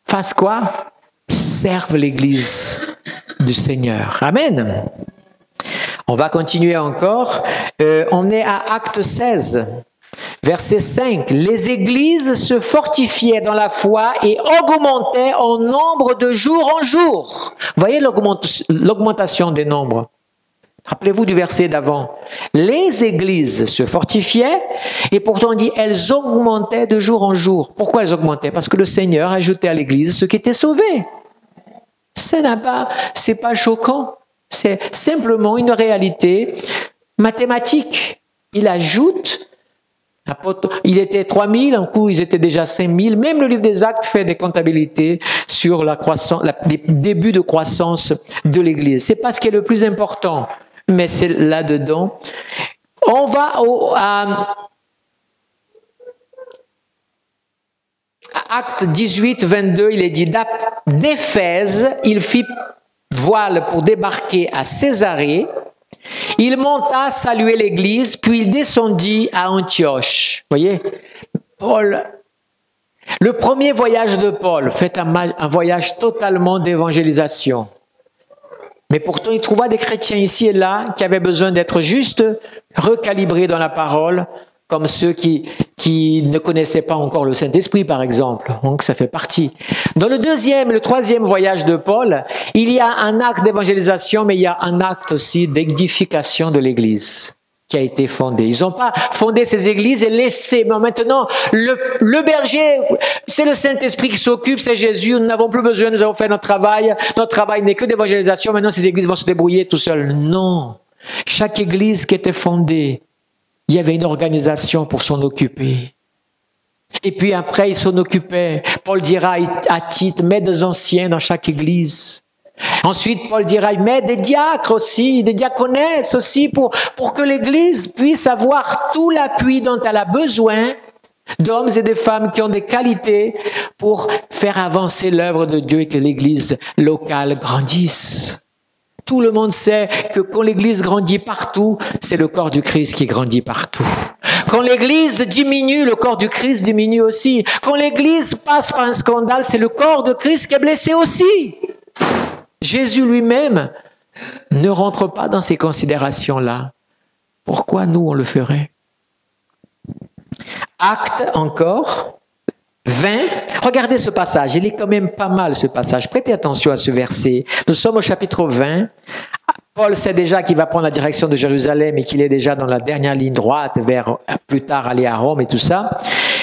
Speaker 1: fassent quoi? Servent l'église du Seigneur. Amen. On va continuer encore. On est à Acte 16. Verset 5, les églises se fortifiaient dans la foi et augmentaient en nombre de jour en jour. Voyez l'augmentation des nombres. Rappelez-vous du verset d'avant. Les églises se fortifiaient et pourtant on dit elles augmentaient de jour en jour. Pourquoi elles augmentaient? Parce que le Seigneur ajoutait à l'église ceux qui étaient sauvés. C'est pas choquant. C'est simplement une réalité mathématique. Il ajoute. Il était 3000, un coup ils étaient déjà 5000. Même le livre des Actes fait des comptabilités sur la croissance, les débuts de croissance de l'Église. C'est pas ce qui est le plus important, mais c'est là-dedans. On va à Actes 18, 22, il est dit d'Éphèse, il fit voile pour débarquer à Césarée. Il monta saluer l'église, puis il descendit à Antioche. Voyez, Paul, le premier voyage de Paul, fait un voyage totalement d'évangélisation. Mais pourtant, il trouva des chrétiens ici et là qui avaient besoin d'être juste recalibrés dans la parole, comme ceux qui ne connaissaient pas encore le Saint-Esprit, par exemple. Donc, ça fait partie. Dans le troisième voyage de Paul, il y a un acte d'évangélisation, mais il y a un acte aussi d'édification de l'Église qui a été fondée. Ils n'ont pas fondé ces églises et laissé. Mais maintenant, le berger, c'est le Saint-Esprit qui s'occupe, c'est Jésus. Nous n'avons plus besoin, nous avons fait notre travail. Notre travail n'est que d'évangélisation. Maintenant, ces églises vont se débrouiller tout seules. Non. Chaque église qui était fondée, il y avait une organisation pour s'en occuper. Et puis après, il s'en occupait. Paul dira à Tite, mets des anciens dans chaque église. Ensuite, Paul dira, mets des diacres aussi, des diaconesses aussi, pour que l'église puisse avoir tout l'appui dont elle a besoin, d'hommes et de femmes qui ont des qualités pour faire avancer l'œuvre de Dieu et que l'église locale grandisse. Tout le monde sait que quand l'église grandit partout, c'est le corps du Christ qui grandit partout. Quand l'église diminue, le corps du Christ diminue aussi. Quand l'église passe par un scandale, c'est le corps de Christ qui est blessé aussi. Jésus lui-même ne rentre pas dans ces considérations-là. Pourquoi nous, on le ferait? Acte encore 20. Regardez ce passage, il est quand même pas mal ce passage. Prêtez attention à ce verset. Nous sommes au chapitre 20. Paul sait déjà qu'il va prendre la direction de Jérusalem et qu'il est déjà dans la dernière ligne droite vers plus tard aller à Rome et tout ça.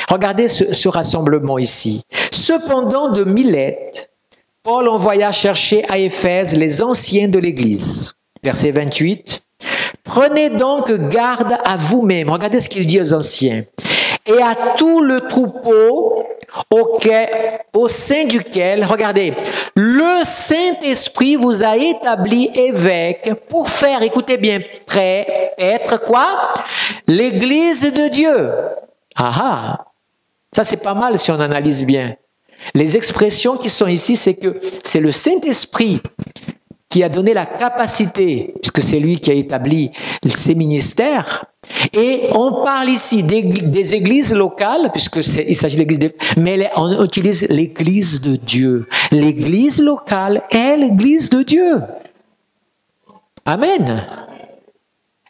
Speaker 1: Regardez ce rassemblement ici. Cependant de Milette, Paul envoya chercher à Éphèse les anciens de l'Église. Verset 28. Prenez donc garde à vous-même. Regardez ce qu'il dit aux anciens. Et à tout le troupeau au sein duquel, regardez, le Saint-Esprit vous a établi évêque pour faire, écoutez bien, être quoi? L'Église de Dieu. Ah, ça c'est pas mal si on analyse bien. Les expressions qui sont ici, c'est que c'est le Saint-Esprit qui a donné la capacité, puisque c'est lui qui a établi ces ministères. Et on parle ici des églises locales, puisqu'il s'agit d'églises, mais on utilise l'église de Dieu. L'église locale est l'église de Dieu. Amen.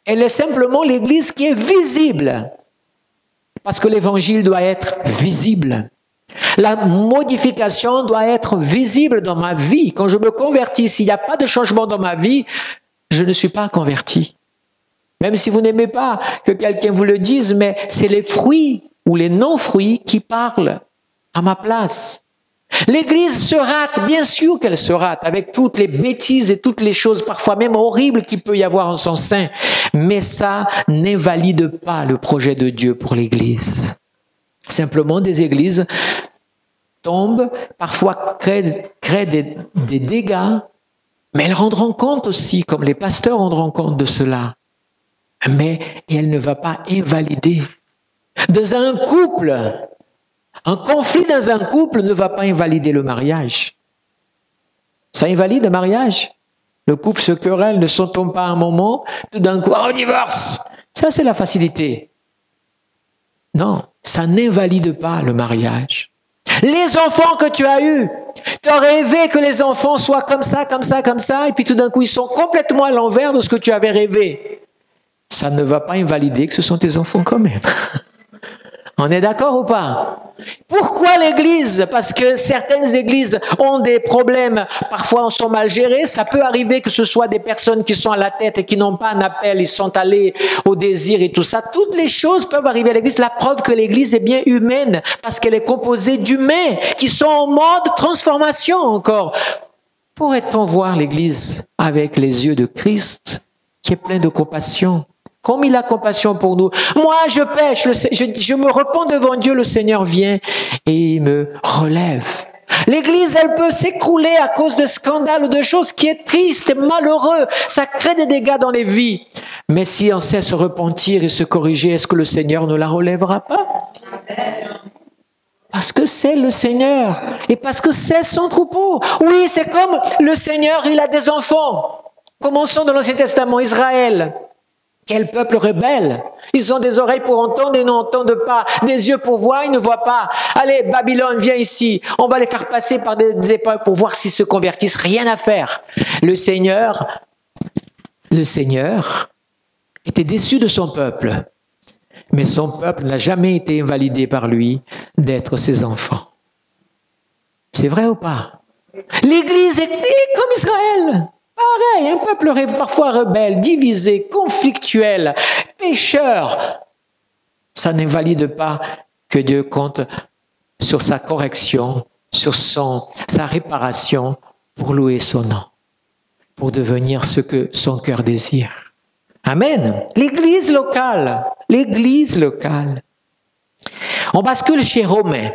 Speaker 1: Elle est simplement l'église qui est visible, parce que l'évangile doit être visible. La modification doit être visible dans ma vie. Quand je me convertis, s'il n'y a pas de changement dans ma vie, je ne suis pas converti. Même si vous n'aimez pas que quelqu'un vous le dise, mais c'est les fruits ou les non-fruits qui parlent à ma place. L'Église se rate, bien sûr qu'elle se rate, avec toutes les bêtises et toutes les choses parfois même horribles qu'il peut y avoir en son sein. Mais ça n'invalide pas le projet de Dieu pour l'Église. Simplement, des églises tombent, parfois créent des dégâts, mais elles rendront compte aussi, comme les pasteurs rendront compte de cela. Mais elle ne va pas invalider. Dans un couple, Un conflit dans un couple ne va pas invalider le mariage. Ça invalide le mariage. Le couple se querelle, ne s'entend pas un moment, tout d'un coup, on divorce. Ça, c'est la facilité. Non, ça n'invalide pas le mariage. Les enfants que tu as eus, tu as rêvé que les enfants soient comme ça, comme ça, comme ça, et puis tout d'un coup, ils sont complètement à l'envers de ce que tu avais rêvé. Ça ne va pas invalider que ce sont tes enfants quand même. On est d'accord ou pas? Pourquoi l'Église? Parce que certaines églises ont des problèmes, parfois sont mal gérées. Ça peut arriver que ce soit des personnes qui sont à la tête et qui n'ont pas un appel, ils sont allés au désir et tout ça. Toutes les choses peuvent arriver à l'Église. La preuve que l'Église est bien humaine, parce qu'elle est composée d'humains qui sont en mode transformation encore. Pourrait-on voir l'Église avec les yeux de Christ, qui est plein de compassion? Comme il a compassion pour nous. Moi, je pêche, je me repens devant Dieu, le Seigneur vient et il me relève. L'Église, elle peut s'écrouler à cause de scandales ou de choses qui est triste, malheureux. Ça crée des dégâts dans les vies. Mais si on sait se repentir et se corriger, est-ce que le Seigneur ne la relèvera pas? Parce que c'est le Seigneur et parce que c'est son troupeau. Oui, c'est comme le Seigneur, il a des enfants. Commençons dans l'Ancien Testament, Israël. Quel peuple rebelle! Ils ont des oreilles pour entendre et n'entendent pas, des yeux pour voir, ils ne voient pas. Allez, Babylone, viens ici. On va les faire passer par des épreuves pour voir s'ils se convertissent. Rien à faire. Le Seigneur était déçu de son peuple. Mais son peuple n'a jamais été invalidé par lui d'être ses enfants. C'est vrai ou pas? L'Église est comme Israël. Pareil, un peuple parfois rebelle, divisé, conflictuel, pécheur. Ça n'invalide pas que Dieu compte sur sa correction, sur sa réparation pour louer son nom, pour devenir ce que son cœur désire. Amen. L'Église locale. On bascule chez Romains.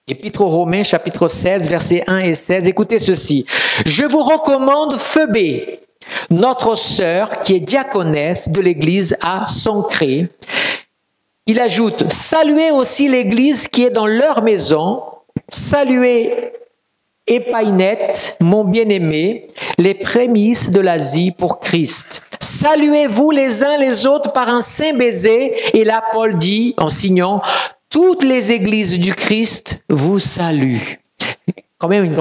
Speaker 1: Épître aux Romains, chapitre 16, versets 1 et 16. Écoutez ceci. Je vous recommande Phébé, notre sœur qui est diaconesse de l'église à Sancré. Il ajoute, saluez aussi l'église qui est dans leur maison. Saluez Épaïnette, mon bien-aimé, les prémices de l'Asie pour Christ. Saluez-vous les uns les autres par un saint baiser. Et là, Paul dit, en signant, toutes les églises du Christ vous saluent. Quand même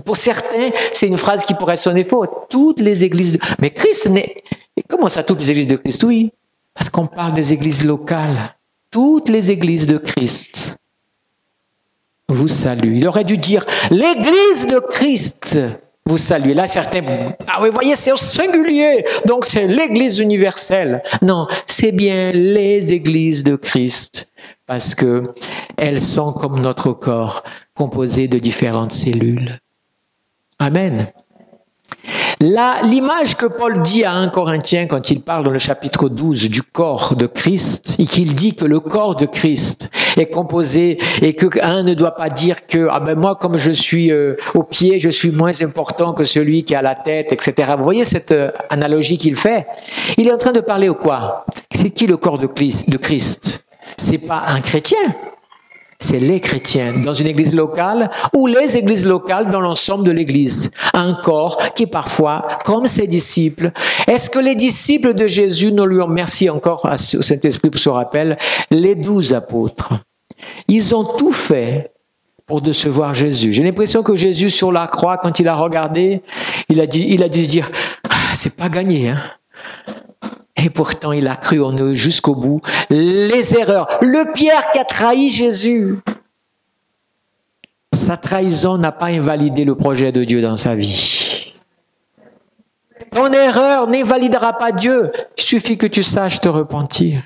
Speaker 1: pour certains, c'est une phrase qui pourrait sonner faux. Toutes les églises. Mais Christ n'est. Comment ça, toutes les églises de Christ? Oui, parce qu'on parle des églises locales. Toutes les églises de Christ vous saluent. Il aurait dû dire l'église de Christ vous salue. Là, certains, ah oui, vous voyez, c'est au singulier, donc c'est l'église universelle. Non, c'est bien les églises de Christ, parce que elles sont comme notre corps, composées de différentes cellules. Amen. L'image que Paul dit à 1 Corinthiens quand il parle dans le chapitre 12 du corps de Christ et qu'il dit que le corps de Christ est composé et qu'un ne doit pas dire que moi comme je suis au pied, je suis moins important que celui qui est à la tête, etc. Vous voyez cette analogie qu'il fait? Il est en train de parler au quoi? C'est qui le corps de Christ? C'est pas un chrétien. C'est les chrétiens dans une église locale ou les églises locales dans l'ensemble de l'église. Un corps qui parfois, comme ses disciples, est-ce que les disciples de Jésus ne lui ont, merci encore au Saint-Esprit pour ce rappel, les 12 apôtres. Ils ont tout fait pour décevoir Jésus. J'ai l'impression que Jésus sur la croix, quand il a regardé, il a dû dire, c'est pas gagné, hein. Et pourtant, il a cru en eux jusqu'au bout. Les erreurs. Le Pierre qui a trahi Jésus. Sa trahison n'a pas invalidé le projet de Dieu dans sa vie. Ton erreur n'invalidera pas Dieu. Il suffit que tu saches te repentir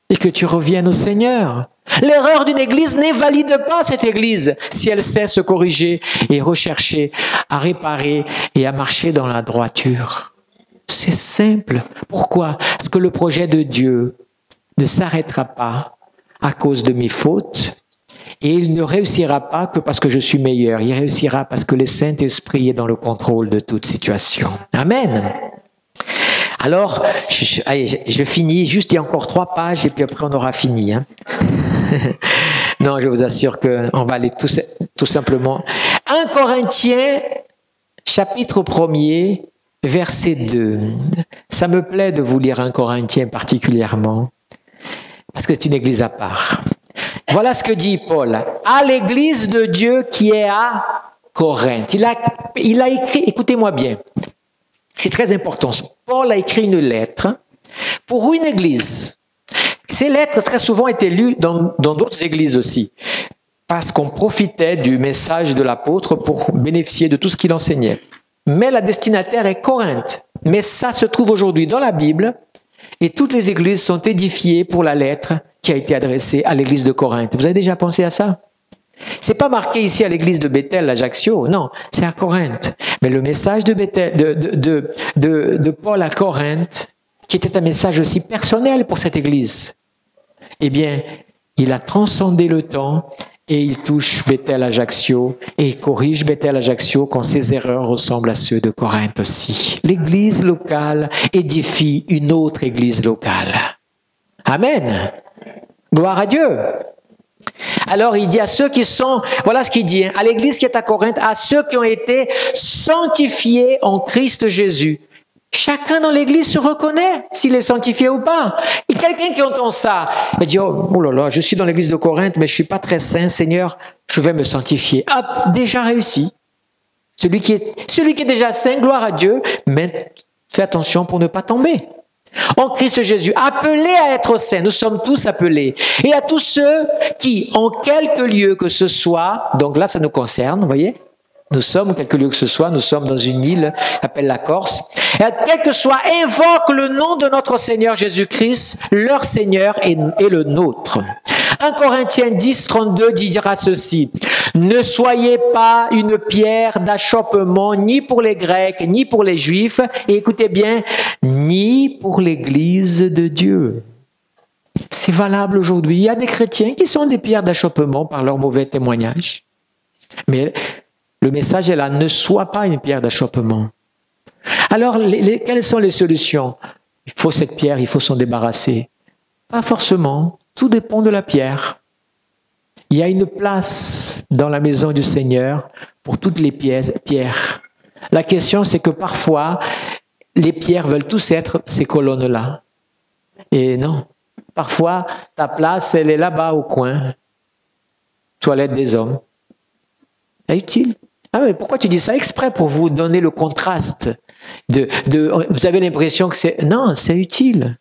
Speaker 1: et que tu reviennes au Seigneur. L'erreur d'une église n'invalide pas cette église si elle sait se corriger et rechercher à réparer et à marcher dans la droiture. C'est simple. Pourquoi? Parce que le projet de Dieu ne s'arrêtera pas à cause de mes fautes et il ne réussira pas que parce que je suis meilleur. Il réussira parce que le Saint-Esprit est dans le contrôle de toute situation. Amen. Alors, je finis. Juste, il y a encore 3 pages et puis après on aura fini. Non, je vous assure qu'on va aller tout simplement. 1 Corinthiens, chapitre 1er, verset 2. Ça me plaît de vous lire 1 Corinthiens particulièrement, parce que c'est une église à part. Voilà ce que dit Paul. À l'église de Dieu qui est à Corinthe. Il a écrit, écoutez-moi bien, c'est très important. Paul a écrit une lettre pour une église. Ces lettres, très souvent, étaient lues dans d'autres églises aussi, parce qu'on profitait du message de l'apôtre pour bénéficier de tout ce qu'il enseignait. Mais la destinataire est Corinthe. Mais ça se trouve aujourd'hui dans la Bible, et toutes les églises sont édifiées pour la lettre qui a été adressée à l'église de Corinthe. Vous avez déjà pensé à ça? C'est pas marqué ici à l'église de Bethel, Ajaccio, non, c'est à Corinthe. Mais le message de Paul à Corinthe, qui était un message aussi personnel pour cette église, eh bien, il a transcendé le temps et il touche Bethel Ajaccio et il corrige Bethel Ajaccio quand ses erreurs ressemblent à ceux de Corinthe aussi. L'église locale édifie une autre église locale. Amen. Gloire à Dieu. Alors il dit à ceux qui sont, voilà ce qu'il dit, à l'église qui est à Corinthe, à ceux qui ont été sanctifiés en Christ Jésus. Chacun dans l'église se reconnaît s'il est sanctifié ou pas. Et quelqu'un qui entend ça, il dit, oh là là, je suis dans l'église de Corinthe, mais je suis pas très saint, Seigneur, je vais me sanctifier. Hop, déjà réussi. Celui qui est déjà saint, gloire à Dieu, mais fais attention pour ne pas tomber. En Christ Jésus, appelés à être saints, nous sommes tous appelés. Et à tous ceux qui, en quelque lieu que ce soit, donc là ça nous concerne, vous voyez, nous sommes, quelque lieu que ce soit, nous sommes dans une île qui s'appelle la Corse, et quel que soit, invoque le nom de notre Seigneur Jésus-Christ, leur Seigneur et le nôtre. 1 Corinthiens 10, 32 dira ceci, « Ne soyez pas une pierre d'achoppement ni pour les Grecs, ni pour les Juifs, et écoutez bien, ni pour l'Église de Dieu. » C'est valable aujourd'hui. Il y a des chrétiens qui sont des pierres d'achoppement par leur mauvais témoignage. Mais le message est là, ne sois pas une pierre d'achoppement. Alors, quelles sont les solutions? Il faut cette pierre, il faut s'en débarrasser. Pas forcément. Tout dépend de la pierre. Il y a une place dans la maison du Seigneur pour toutes les pierres. La question, c'est que parfois, les pierres veulent tous être ces colonnes-là. Et non. Parfois, ta place, elle est là-bas au coin. Toilette des hommes. C'est utile. Ah mais pourquoi tu dis ça exprès pour vous donner le contraste vous avez l'impression que c'est... Non, c'est utile.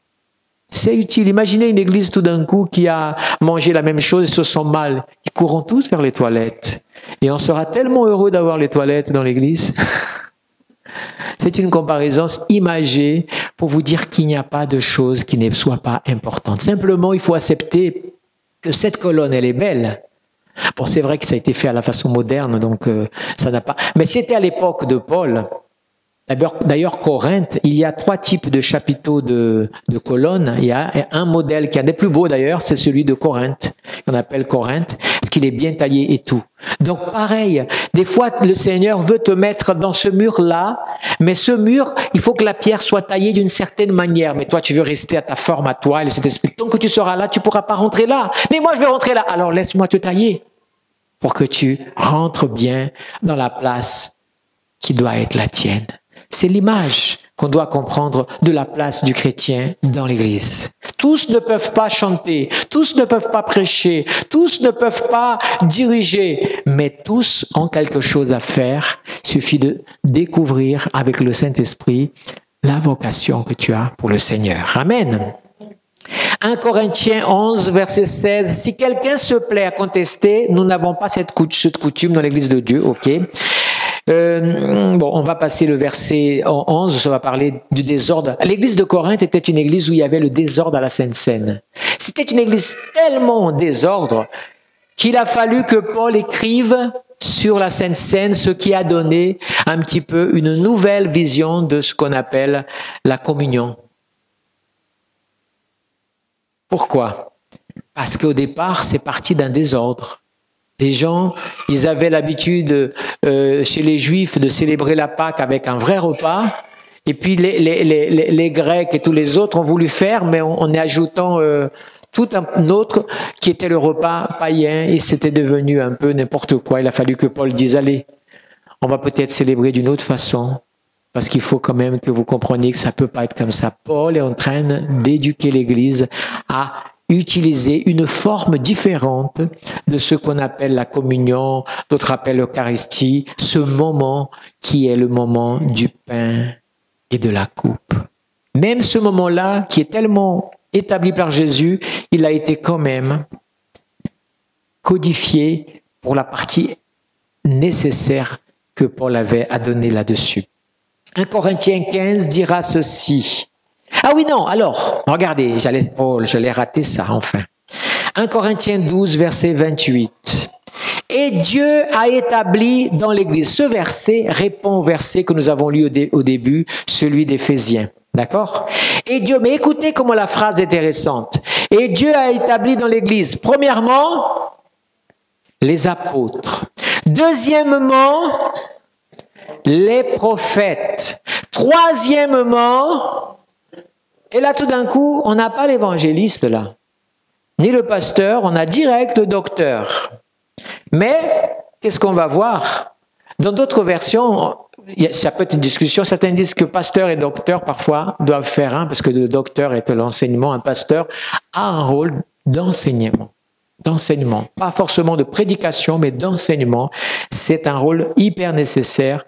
Speaker 1: C'est utile. Imaginez une église tout d'un coup qui a mangé la même chose et se sent mal. Ils courront tous vers les toilettes. Et on sera tellement heureux d'avoir les toilettes dans l'église. C'est une comparaison imagée pour vous dire qu'il n'y a pas de choses qui ne soient pas importantes. Simplement, il faut accepter que cette colonne, elle est belle. Bon, c'est vrai que ça a été fait à la façon moderne, donc ça n'a pas... Mais c'était à l'époque de Paul. D'ailleurs, Corinthe, il y a 3 types de chapiteaux de colonnes. Il y a un modèle qui est un des plus beaux d'ailleurs, c'est celui de Corinthe, qu'on appelle Corinthe, parce qu'il est bien taillé et tout. Donc pareil, des fois le Seigneur veut te mettre dans ce mur-là, mais ce mur, il faut que la pierre soit taillée d'une certaine manière. Mais toi, tu veux rester à ta forme, à toi, et cet esprit. Tant que tu seras là, tu pourras pas rentrer là. Mais moi, je vais rentrer là. Alors laisse-moi te tailler pour que tu rentres bien dans la place qui doit être la tienne. C'est l'image qu'on doit comprendre de la place du chrétien dans l'Église. Tous ne peuvent pas chanter, tous ne peuvent pas prêcher, tous ne peuvent pas diriger, mais tous ont quelque chose à faire. Il suffit de découvrir avec le Saint-Esprit la vocation que tu as pour le Seigneur. Amen. 1 Corinthiens 11, verset 16. Si quelqu'un se plaît à contester, nous n'avons pas cette coutume dans l'Église de Dieu, ok. Bon, on va passer le verset 11, ça va parler du désordre. L'église de Corinthe était une église où il y avait le désordre à la Sainte Seine. C'était une église tellement en désordre qu'il a fallu que Paul écrive sur la Sainte Seine, ce qui a donné un petit peu une nouvelle vision de ce qu'on appelle la communion. Pourquoi? Parce qu'au départ, c'est parti d'un désordre. Les gens, ils avaient l'habitude chez les Juifs de célébrer la Pâque avec un vrai repas. Et puis les Grecs et tous les autres ont voulu faire, mais en ajoutant tout un autre qui était le repas païen et c'était devenu un peu n'importe quoi. Il a fallu que Paul dise, allez, on va peut-être célébrer d'une autre façon parce qu'il faut quand même que vous compreniez que ça peut pas être comme ça. Paul est en train d'éduquer l'Église à utiliser une forme différente de ce qu'on appelle la communion, d'autres appellent l'Eucharistie, ce moment qui est le moment du pain et de la coupe. Même ce moment-là, qui est tellement établi par Jésus, il a été quand même codifié pour la partie nécessaire que Paul avait à donner là-dessus. 1 Corinthiens 15 dira ceci. Ah oui, non, alors, regardez, j'allais rater ça, enfin. 1 Corinthiens 12, verset 28. Et Dieu a établi dans l'Église. Ce verset répond au verset que nous avons lu au début, celui d'Éphésiens. D'accord? Et Dieu, mais écoutez comment la phrase est intéressante. Et Dieu a établi dans l'Église, premièrement, les apôtres. Deuxièmement, les prophètes. Troisièmement, et là tout d'un coup, on n'a pas l'évangéliste là, ni le pasteur, on a direct le docteur. Mais, qu'est-ce qu'on va voir? Dans d'autres versions, ça peut être une discussion, certains disent que pasteur et docteur parfois doivent faire un, parce que le docteur est l'enseignement, un pasteur a un rôle d'enseignement. D'enseignement, pas forcément de prédication, mais d'enseignement. C'est un rôle hyper nécessaire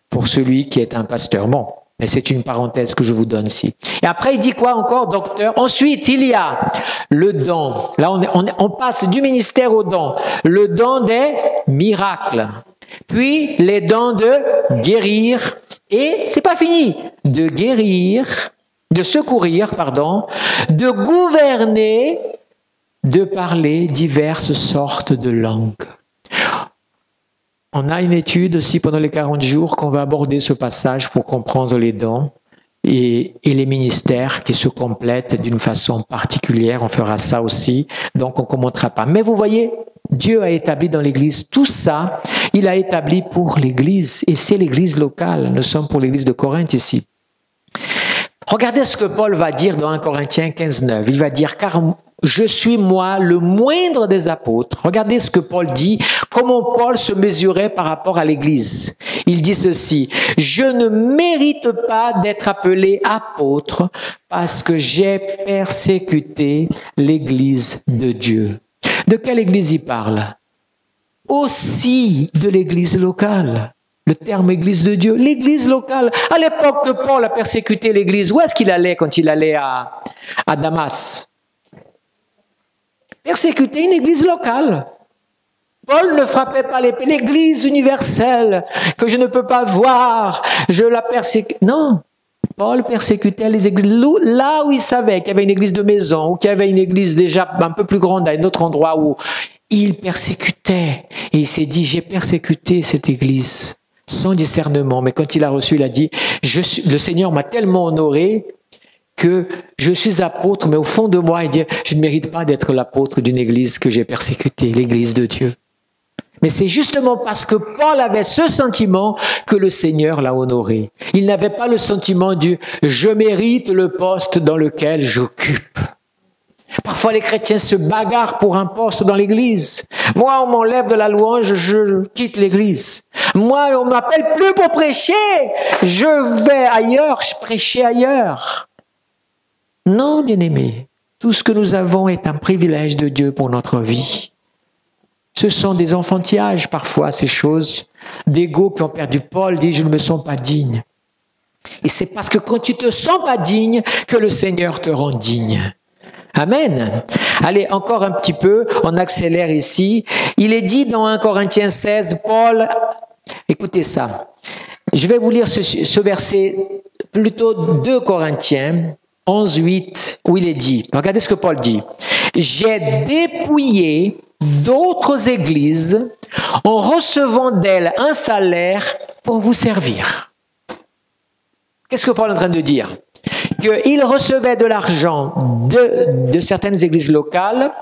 Speaker 1: pour celui qui est un pasteur. Bon, mais c'est une parenthèse que je vous donne ici. Et après, il dit quoi encore, docteur? Ensuite, il y a le don. Là, on passe du ministère au don. Le don des miracles. Puis, les dons de guérir. Et, c'est pas fini, de guérir, de secourir, pardon, de gouverner, de parler diverses sortes de langues. On a une étude aussi pendant les 40 jours qu'on va aborder ce passage pour comprendre les dons et les ministères qui se complètent d'une façon particulière. On fera ça aussi, donc on ne commentera pas. Mais vous voyez, Dieu a établi dans l'Église tout ça. Il a établi pour l'Église, et c'est l'Église locale. Nous sommes pour l'Église de Corinthe ici. Regardez ce que Paul va dire dans 1 Corinthiens 15, 9. Il va dire, car je suis moi le moindre des apôtres. Regardez ce que Paul dit, comment Paul se mesurait par rapport à l'Église. Il dit ceci, je ne mérite pas d'être appelé apôtre parce que j'ai persécuté l'Église de Dieu. De quelle Église il parle? Aussi de l'Église locale. Le terme Église de Dieu, l'Église locale. À l'époque que Paul a persécuté l'Église, où est-ce qu'il allait quand il allait à Damas? Persécuter une Église locale. Paul ne frappait pas l'Église universelle que je ne peux pas voir. Je la persécute. Non, Paul persécutait les églises là où il savait qu'il y avait une église de maison ou qu'il y avait une église déjà un peu plus grande à un autre endroit où il persécutait. Et il s'est dit, j'ai persécuté cette église sans discernement. Mais quand il a reçu, il a dit, le Seigneur m'a tellement honoré que je suis apôtre, mais au fond de moi, il dit, je ne mérite pas d'être l'apôtre d'une église que j'ai persécutée, l'église de Dieu. Mais c'est justement parce que Paul avait ce sentiment que le Seigneur l'a honoré. Il n'avait pas le sentiment du « je mérite le poste dans lequel j'occupe ». Parfois, les chrétiens se bagarrent pour un poste dans l'église. Moi, on m'enlève de la louange, je quitte l'église. Moi, on m'appelle plus pour prêcher, je vais ailleurs, je prêche ailleurs. Non, bien-aimés, tout ce que nous avons est un privilège de Dieu pour notre vie. Ce sont des enfantillages parfois, ces choses, d'ego qui ont perdu. Paul dit, je ne me sens pas digne. Et c'est parce que quand tu te sens pas digne que le Seigneur te rend digne. Amen. Allez, encore un petit peu, on accélère ici. Il est dit dans 1 Corinthiens 16, Paul, écoutez ça. Je vais vous lire ce verset, plutôt 2 Corinthiens 11, 8, où il est dit, regardez ce que Paul dit. J'ai dépouillé d'autres églises en recevant d'elles un salaire pour vous servir. Qu'est-ce que Paul est en train de dire? Qu'il recevait de l'argent de certaines églises locales,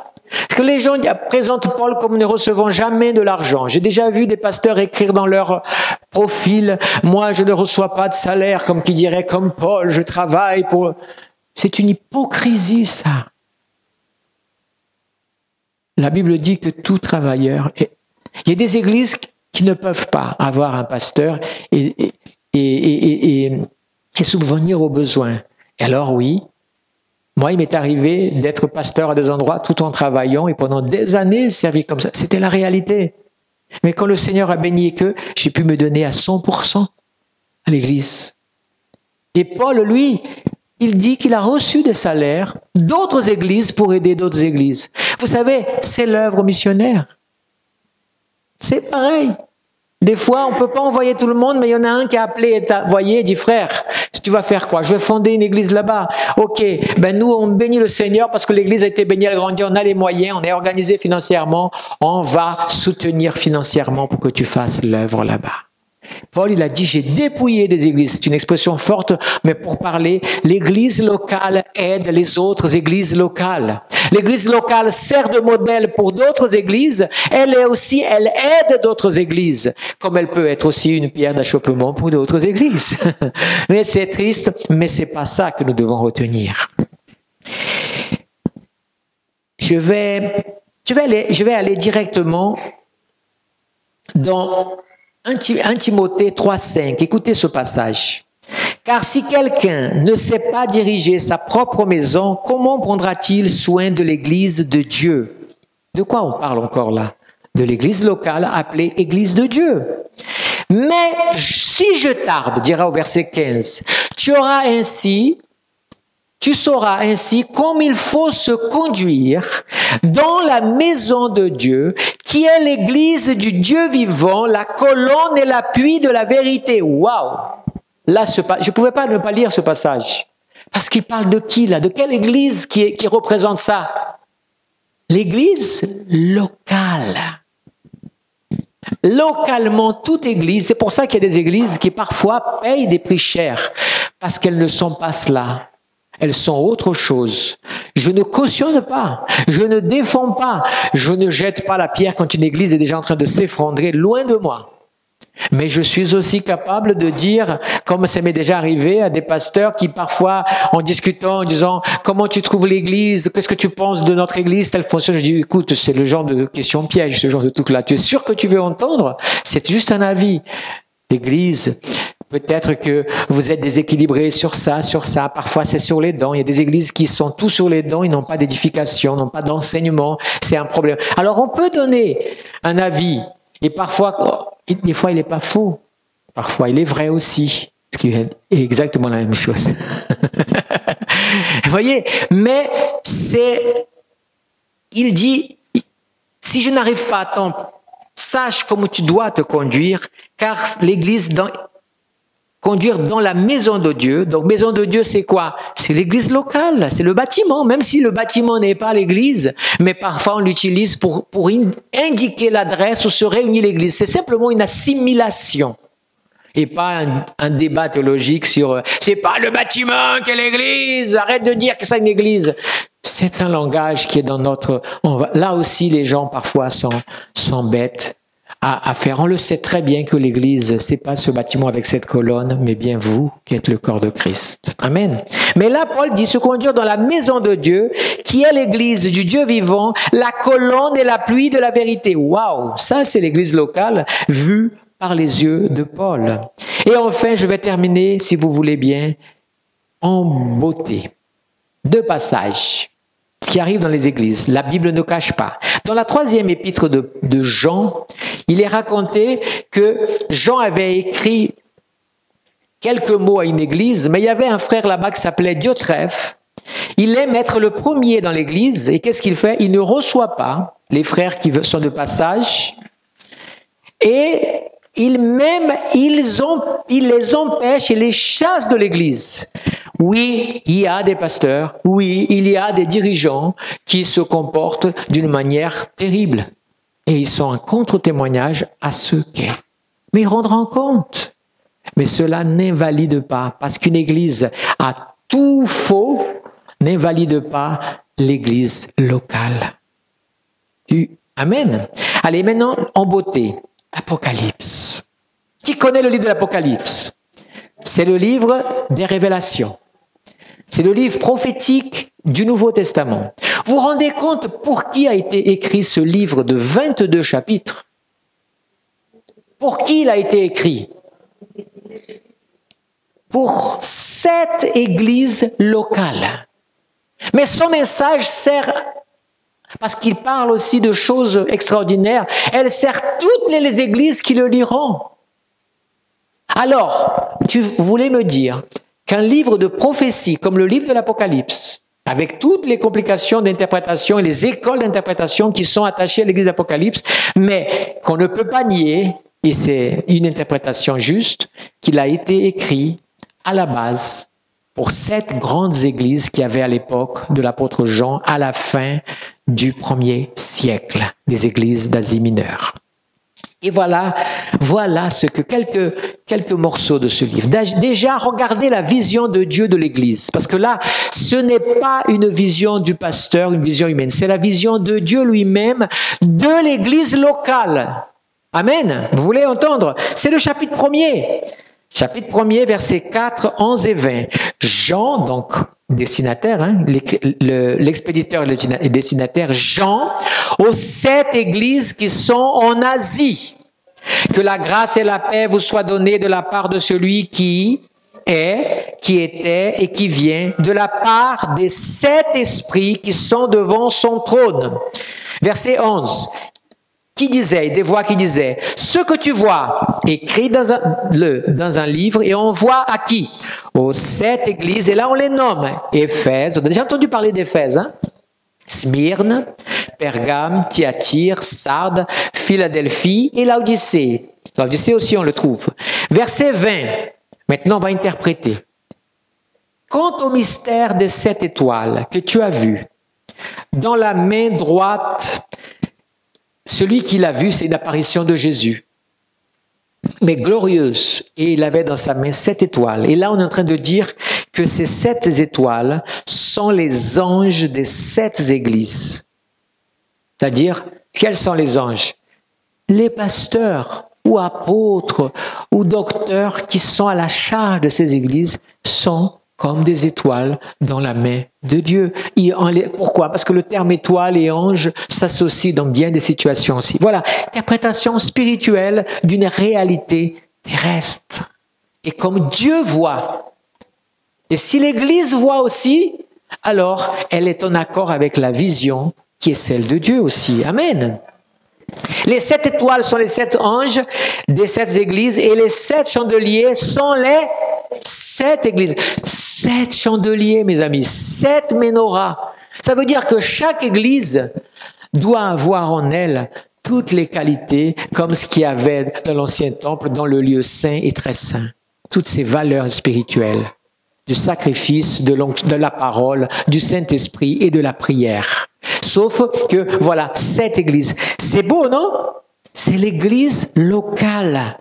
Speaker 1: que les gens présentent Paul comme ne recevant jamais de l'argent. J'ai déjà vu des pasteurs écrire dans leur profil, moi je ne reçois pas de salaire, comme qui dirait comme Paul, je travaille pour... C'est une hypocrisie ça. La Bible dit que tout travailleur... Il y a des églises qui ne peuvent pas avoir un pasteur et subvenir aux besoins. Et alors oui, moi il m'est arrivé d'être pasteur à des endroits tout en travaillant et pendant des années servi comme ça. C'était la réalité. Mais quand le Seigneur a béni que j'ai pu me donner à 100% à l'église. Et Paul, lui, il dit qu'il a reçu des salaires d'autres églises pour aider d'autres églises. Vous savez, c'est l'œuvre missionnaire. C'est pareil. Des fois, on ne peut pas envoyer tout le monde, mais il y en a un qui a appelé et t'a envoyé et dit, frère, tu vas faire quoi? Je vais fonder une église là-bas. Ok, ben nous, on bénit le Seigneur parce que l'église a été bénie, elle a grandi, on a les moyens, on est organisé financièrement, on va soutenir financièrement pour que tu fasses l'œuvre là-bas. Paul, il a dit, j'ai dépouillé des églises. C'est une expression forte, mais pour parler, l'église locale aide les autres églises locales. L'église locale sert de modèle pour d'autres églises. Elle aide d'autres églises, comme elle peut être aussi une pierre d'achoppement pour d'autres églises. Mais c'est triste, mais c'est pas ça que nous devons retenir. Je vais aller directement dans 1 Timothée 3,5. Écoutez ce passage. Car si quelqu'un ne sait pas diriger sa propre maison, comment prendra-t-il soin de l'église de Dieu? De quoi on parle encore là? De l'église locale appelée église de Dieu. Mais si je tarde, dira au verset 15, tu sauras ainsi comme il faut se conduire dans la maison de Dieu, qui est l'église du Dieu vivant, la colonne et l'appui de la vérité. Waouh! Là, je pouvais pas ne pas lire ce passage. Parce qu'il parle de qui, là? De quelle église qui représente ça? L'église locale. Localement, toute église, c'est pour ça qu'il y a des églises qui parfois payent des prix chers, parce qu'elles ne sont pas cela. Elles sont autre chose. Je ne cautionne pas, je ne défends pas, je ne jette pas la pierre quand une église est déjà en train de s'effondrer, loin de moi. Mais je suis aussi capable de dire, comme ça m'est déjà arrivé à des pasteurs qui parfois, en discutant, en disant, comment tu trouves l'église, qu'est-ce que tu penses de notre église, telle fonction, je dis, écoute, c'est le genre de question piège, ce genre de truc là. Tu es sûr que tu veux entendre? C'est juste un avis. L'église, peut-être que vous êtes déséquilibré sur ça, parfois c'est sur les dents. Il y a des églises qui sont tous sur les dents, ils n'ont pas d'édification, n'ont pas d'enseignement, c'est un problème. Alors on peut donner un avis, et parfois, des fois il n'est pas faux, parfois il est vrai aussi, ce qui est exactement la même chose. Vous voyez, mais il dit, si je n'arrive pas à temps, sache comment tu dois te conduire, car l'église conduire dans la maison de Dieu. Donc, maison de Dieu, c'est quoi? C'est l'église locale, c'est le bâtiment, même si le bâtiment n'est pas l'église, mais parfois on l'utilise pour indiquer l'adresse où se réunit l'église. C'est simplement une assimilation. Et pas un débat théologique sur c'est pas le bâtiment qu'est l'église, arrête de dire que c'est une église. C'est un langage qui est dans notre... Là aussi, les gens parfois s'embêtent à faire. On le sait très bien que l'église, c'est pas ce bâtiment avec cette colonne, mais bien vous qui êtes le corps de Christ. Amen. Mais là, Paul dit se conduire dans la maison de Dieu, qui est l'église du Dieu vivant, la colonne et l'appui de la vérité. Waouh! Ça, c'est l'église locale vue par les yeux de Paul. Et enfin, je vais terminer, si vous voulez bien, en beauté. 2 passages qui arrivent dans les églises. La Bible ne cache pas. Dans la 3e épître de Jean, il est raconté que Jean avait écrit quelques mots à une église, mais il y avait un frère là-bas qui s'appelait Diotrephe. Il aime être le premier dans l'église, et qu'est-ce qu'il fait? Il ne reçoit pas les frères qui sont de passage, et il les empêche et les chasse de l'église. Oui, il y a des pasteurs, oui, il y a des dirigeants qui se comportent d'une manière terrible. Et ils sont un contre-témoignage à ceux qu'est. Mais ils rendront compte. Mais cela n'invalide pas, parce qu'une église à tout faux n'invalide pas l'église locale. Amen. Allez, maintenant, en beauté, Apocalypse. Qui connaît le livre de l'Apocalypse? C'est le livre des révélations. C'est le livre prophétique du Nouveau Testament. Vous vous rendez compte pour qui a été écrit ce livre de 22 chapitres? Pour qui il a été écrit? Pour 7 églises locales. Mais son message sert, parce qu'il parle aussi de choses extraordinaires, elle sert toutes les églises qui le liront. Alors, tu voulais me dire qu'un livre de prophétie, comme le livre de l'Apocalypse, avec toutes les complications d'interprétation et les écoles d'interprétation qui sont attachées à l'église d'Apocalypse, mais qu'on ne peut pas nier, et c'est une interprétation juste, qu'il a été écrit à la base pour 7 grandes églises qu'il y avait à l'époque de l'apôtre Jean à la fin du 1er siècle, des églises d'Asie mineure. Et voilà ce que quelques morceaux de ce livre. Déjà, regardez la vision de Dieu de l'Église. Parce que là, ce n'est pas une vision du pasteur, une vision humaine. C'est la vision de Dieu lui-même, de l'Église locale. Amen. Vous voulez entendre? C'est le chapitre 1er. Chapitre 1er, versets 4, 11 et 20. Jean, donc, destinataire, l'expéditeur et le destinataire, Jean, aux 7 églises qui sont en Asie. Que la grâce et la paix vous soient données de la part de celui qui est, qui était et qui vient, de la part des 7 esprits qui sont devant son trône. Verset 11. Qui disait, des voix qui disaient, ce que tu vois, écrit dans un livre, et on voit à qui? Aux 7 églises, et là on les nomme. Éphèse, on a déjà entendu parler d'Éphèse, hein? Smyrne, Pergame, Thyatire, Sardes, Philadelphie et Laodicée. Laodicée aussi on le trouve. Verset 20, maintenant on va interpréter. Quant au mystère des 7 étoiles que tu as vu, dans la main droite, celui qui l'a vu, c'est l'apparition de Jésus, mais glorieuse, et il avait dans sa main 7 étoiles. Et là, on est en train de dire que ces 7 étoiles sont les anges des 7 églises. C'est-à-dire, quels sont les anges? Les pasteurs ou apôtres ou docteurs qui sont à la charge de ces églises sont comme des étoiles dans la main de Dieu. Pourquoi? Parce que le terme étoile et ange s'associe dans bien des situations aussi. Voilà, interprétation spirituelle d'une réalité terrestre. Et comme Dieu voit, et si l'Église voit aussi, alors elle est en accord avec la vision qui est celle de Dieu aussi. Amen. Les 7 étoiles sont les 7 anges des 7 églises et les 7 chandeliers sont les 7 églises. 7 chandeliers, mes amis, 7 menorahs. Ça veut dire que chaque église doit avoir en elle toutes les qualités comme ce qu'il y avait dans l'ancien temple, dans le lieu saint et très saint. Toutes ces valeurs spirituelles du sacrifice, de la parole, du Saint-Esprit et de la prière. Sauf que, voilà, 7 églises. C'est beau, non? C'est l'église locale.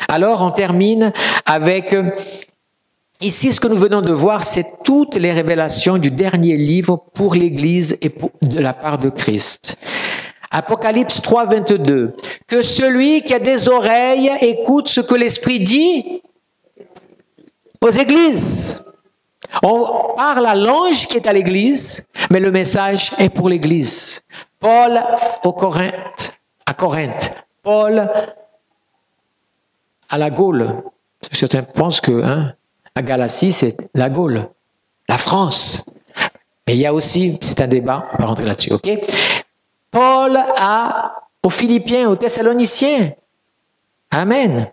Speaker 1: Alors, on termine avec, ici, ce que nous venons de voir, c'est toutes les révélations du dernier livre pour l'église et de la part de Christ. Apocalypse 3, 22. Que celui qui a des oreilles écoute ce que l'Esprit dit aux églises. On parle à l'ange qui est à l'église, mais le message est pour l'église. Paul à Corinthe. Paul à la Gaule. Certains pensent que la Galatie, c'est la Gaule, la France. Mais il y a aussi, c'est un débat, on va rentrer là-dessus, ok? Paul aux Philippiens, aux Thessaloniciens. Amen.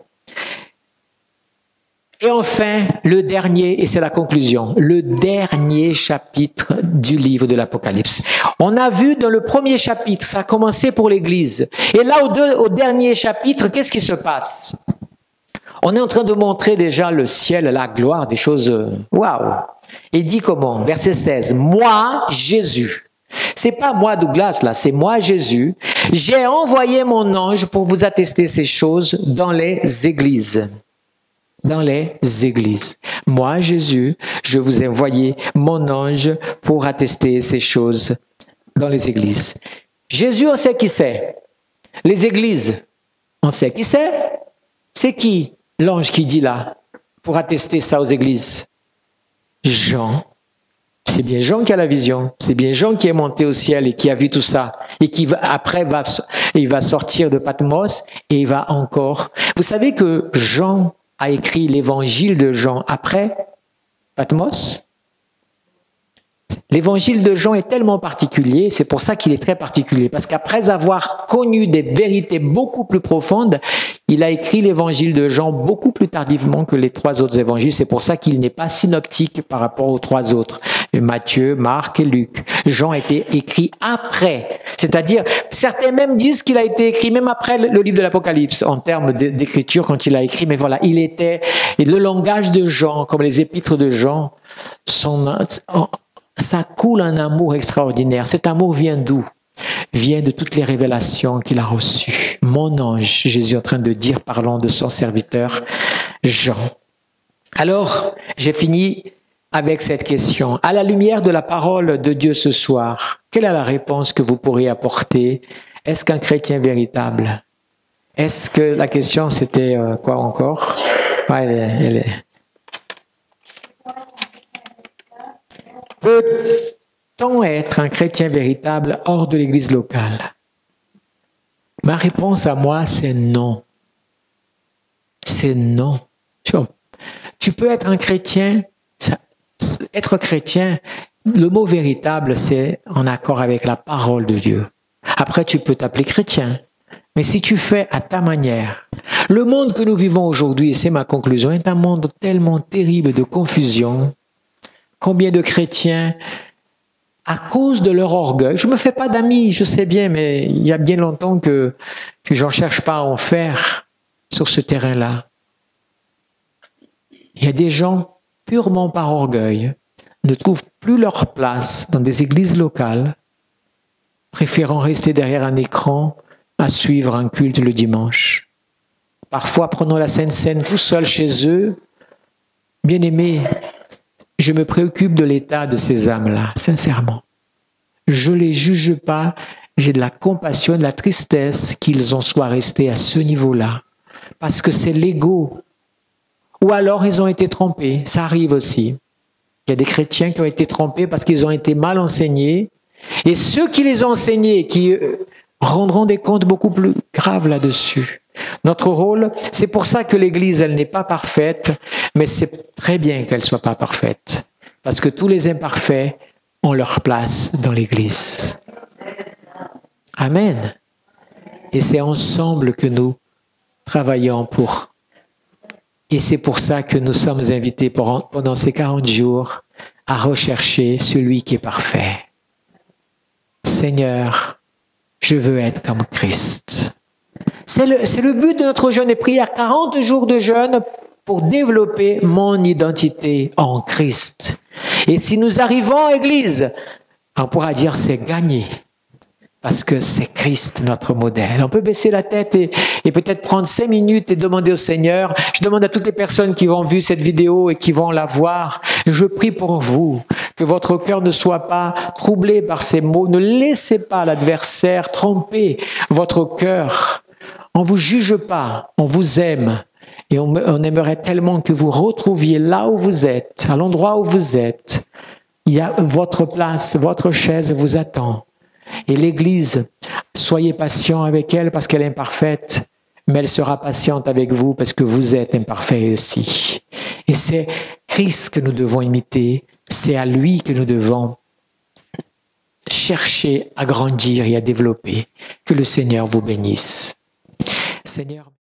Speaker 1: Et enfin, le dernier, et c'est la conclusion, le dernier chapitre du livre de l'Apocalypse. On a vu dans le premier chapitre, ça a commencé pour l'Église. Et là, au dernier chapitre, qu'est-ce qui se passe? On est en train de montrer déjà le ciel, la gloire, des choses, waouh! Il dit comment? Verset 16. Moi, Jésus. C'est pas moi, Douglas, là, c'est moi, Jésus. J'ai envoyé mon ange pour vous attester ces choses dans les églises. Dans les églises. Moi, Jésus, je vous ai envoyé mon ange pour attester ces choses dans les églises. Jésus, on sait qui c'est. Les églises, on sait qui c'est. C'est qui l'ange qui dit là pour attester ça aux églises? Jean. C'est bien Jean qui a la vision. C'est bien Jean qui est monté au ciel et qui a vu tout ça. Et qui après il va sortir de Patmos et il va encore. Vous savez que Jean a écrit l'évangile de Jean après Patmos? L'évangile de Jean est tellement particulier, c'est pour ça qu'il est très particulier, parce qu'après avoir connu des vérités beaucoup plus profondes, il a écrit l'évangile de Jean beaucoup plus tardivement que les 3 autres évangiles. C'est pour ça qu'il n'est pas synoptique par rapport aux 3 autres, Matthieu, Marc et Luc. Jean a été écrit après, c'est-à-dire certains même disent qu'il a été écrit même après le livre de l'Apocalypse en termes d'écriture quand il a écrit, mais voilà, il était, et le langage de Jean, comme les épîtres de Jean, ça coule un amour extraordinaire. Cet amour vient d'où? Vient de toutes les révélations qu'il a reçues. Mon ange, Jésus est en train de dire, parlant de son serviteur Jean. Alors, j'ai fini avec cette question. À la lumière de la parole de Dieu ce soir, quelle est la réponse que vous pourriez apporter? Est-ce qu'un chrétien véritable? Est-ce que la question c'était quoi encore? Elle est... Peut-on être un chrétien véritable hors de l'église locale? Ma réponse à moi, c'est non. C'est non. Tu peux être un chrétien, être chrétien, le mot véritable, c'est en accord avec la parole de Dieu. Après, tu peux t'appeler chrétien. Mais si tu fais à ta manière, le monde que nous vivons aujourd'hui, et c'est ma conclusion, est un monde tellement terrible de confusion. Combien de chrétiens, à cause de leur orgueil, je me fais pas d'amis, je sais bien, mais il y a bien longtemps que j'en cherche pas à en faire sur ce terrain-là. Il y a des gens, purement par orgueil, ne trouvent plus leur place dans des églises locales, préférant rester derrière un écran à suivre un culte le dimanche. Parfois, prenons la Sainte Seine tout seul chez eux. Bien-aimés, je me préoccupe de l'état de ces âmes-là, sincèrement. Je ne les juge pas, j'ai de la compassion, de la tristesse qu'ils en soient restés à ce niveau-là. Parce que c'est l'ego. Ou alors ils ont été trompés, ça arrive aussi. Il y a des chrétiens qui ont été trompés parce qu'ils ont été mal enseignés. Et ceux qui les ont enseignés, qui rendront des comptes beaucoup plus graves là-dessus. Notre rôle, c'est pour ça que l'Église, elle n'est pas parfaite, mais c'est très bien qu'elle soit pas parfaite. Parce que tous les imparfaits ont leur place dans l'Église. Amen. Et c'est ensemble que nous travaillons pour. Et c'est pour ça que nous sommes invités pendant ces 40 jours à rechercher celui qui est parfait. Seigneur, je veux être comme Christ. C'est le but de notre jeûne et prière, 40 jours de jeûne pour développer mon identité en Christ. Et si nous arrivons à l'église, on pourra dire c'est gagné. Parce que c'est Christ notre modèle. On peut baisser la tête et peut-être prendre 5 minutes et demander au Seigneur. Je demande à toutes les personnes qui vont vu cette vidéo et qui vont la voir. Je prie pour vous que votre cœur ne soit pas troublé par ces mots. Ne laissez pas l'adversaire tromper votre cœur. On vous juge pas, on vous aime. Et on aimerait tellement que vous retrouviez là où vous êtes, à l'endroit où vous êtes. Il y a votre place, votre chaise vous attend. Et l'Église, soyez patient avec elle parce qu'elle est imparfaite, mais elle sera patiente avec vous parce que vous êtes imparfait aussi. Et c'est Christ que nous devons imiter, c'est à lui que nous devons chercher à grandir et à développer. Que le Seigneur vous bénisse. Seigneur.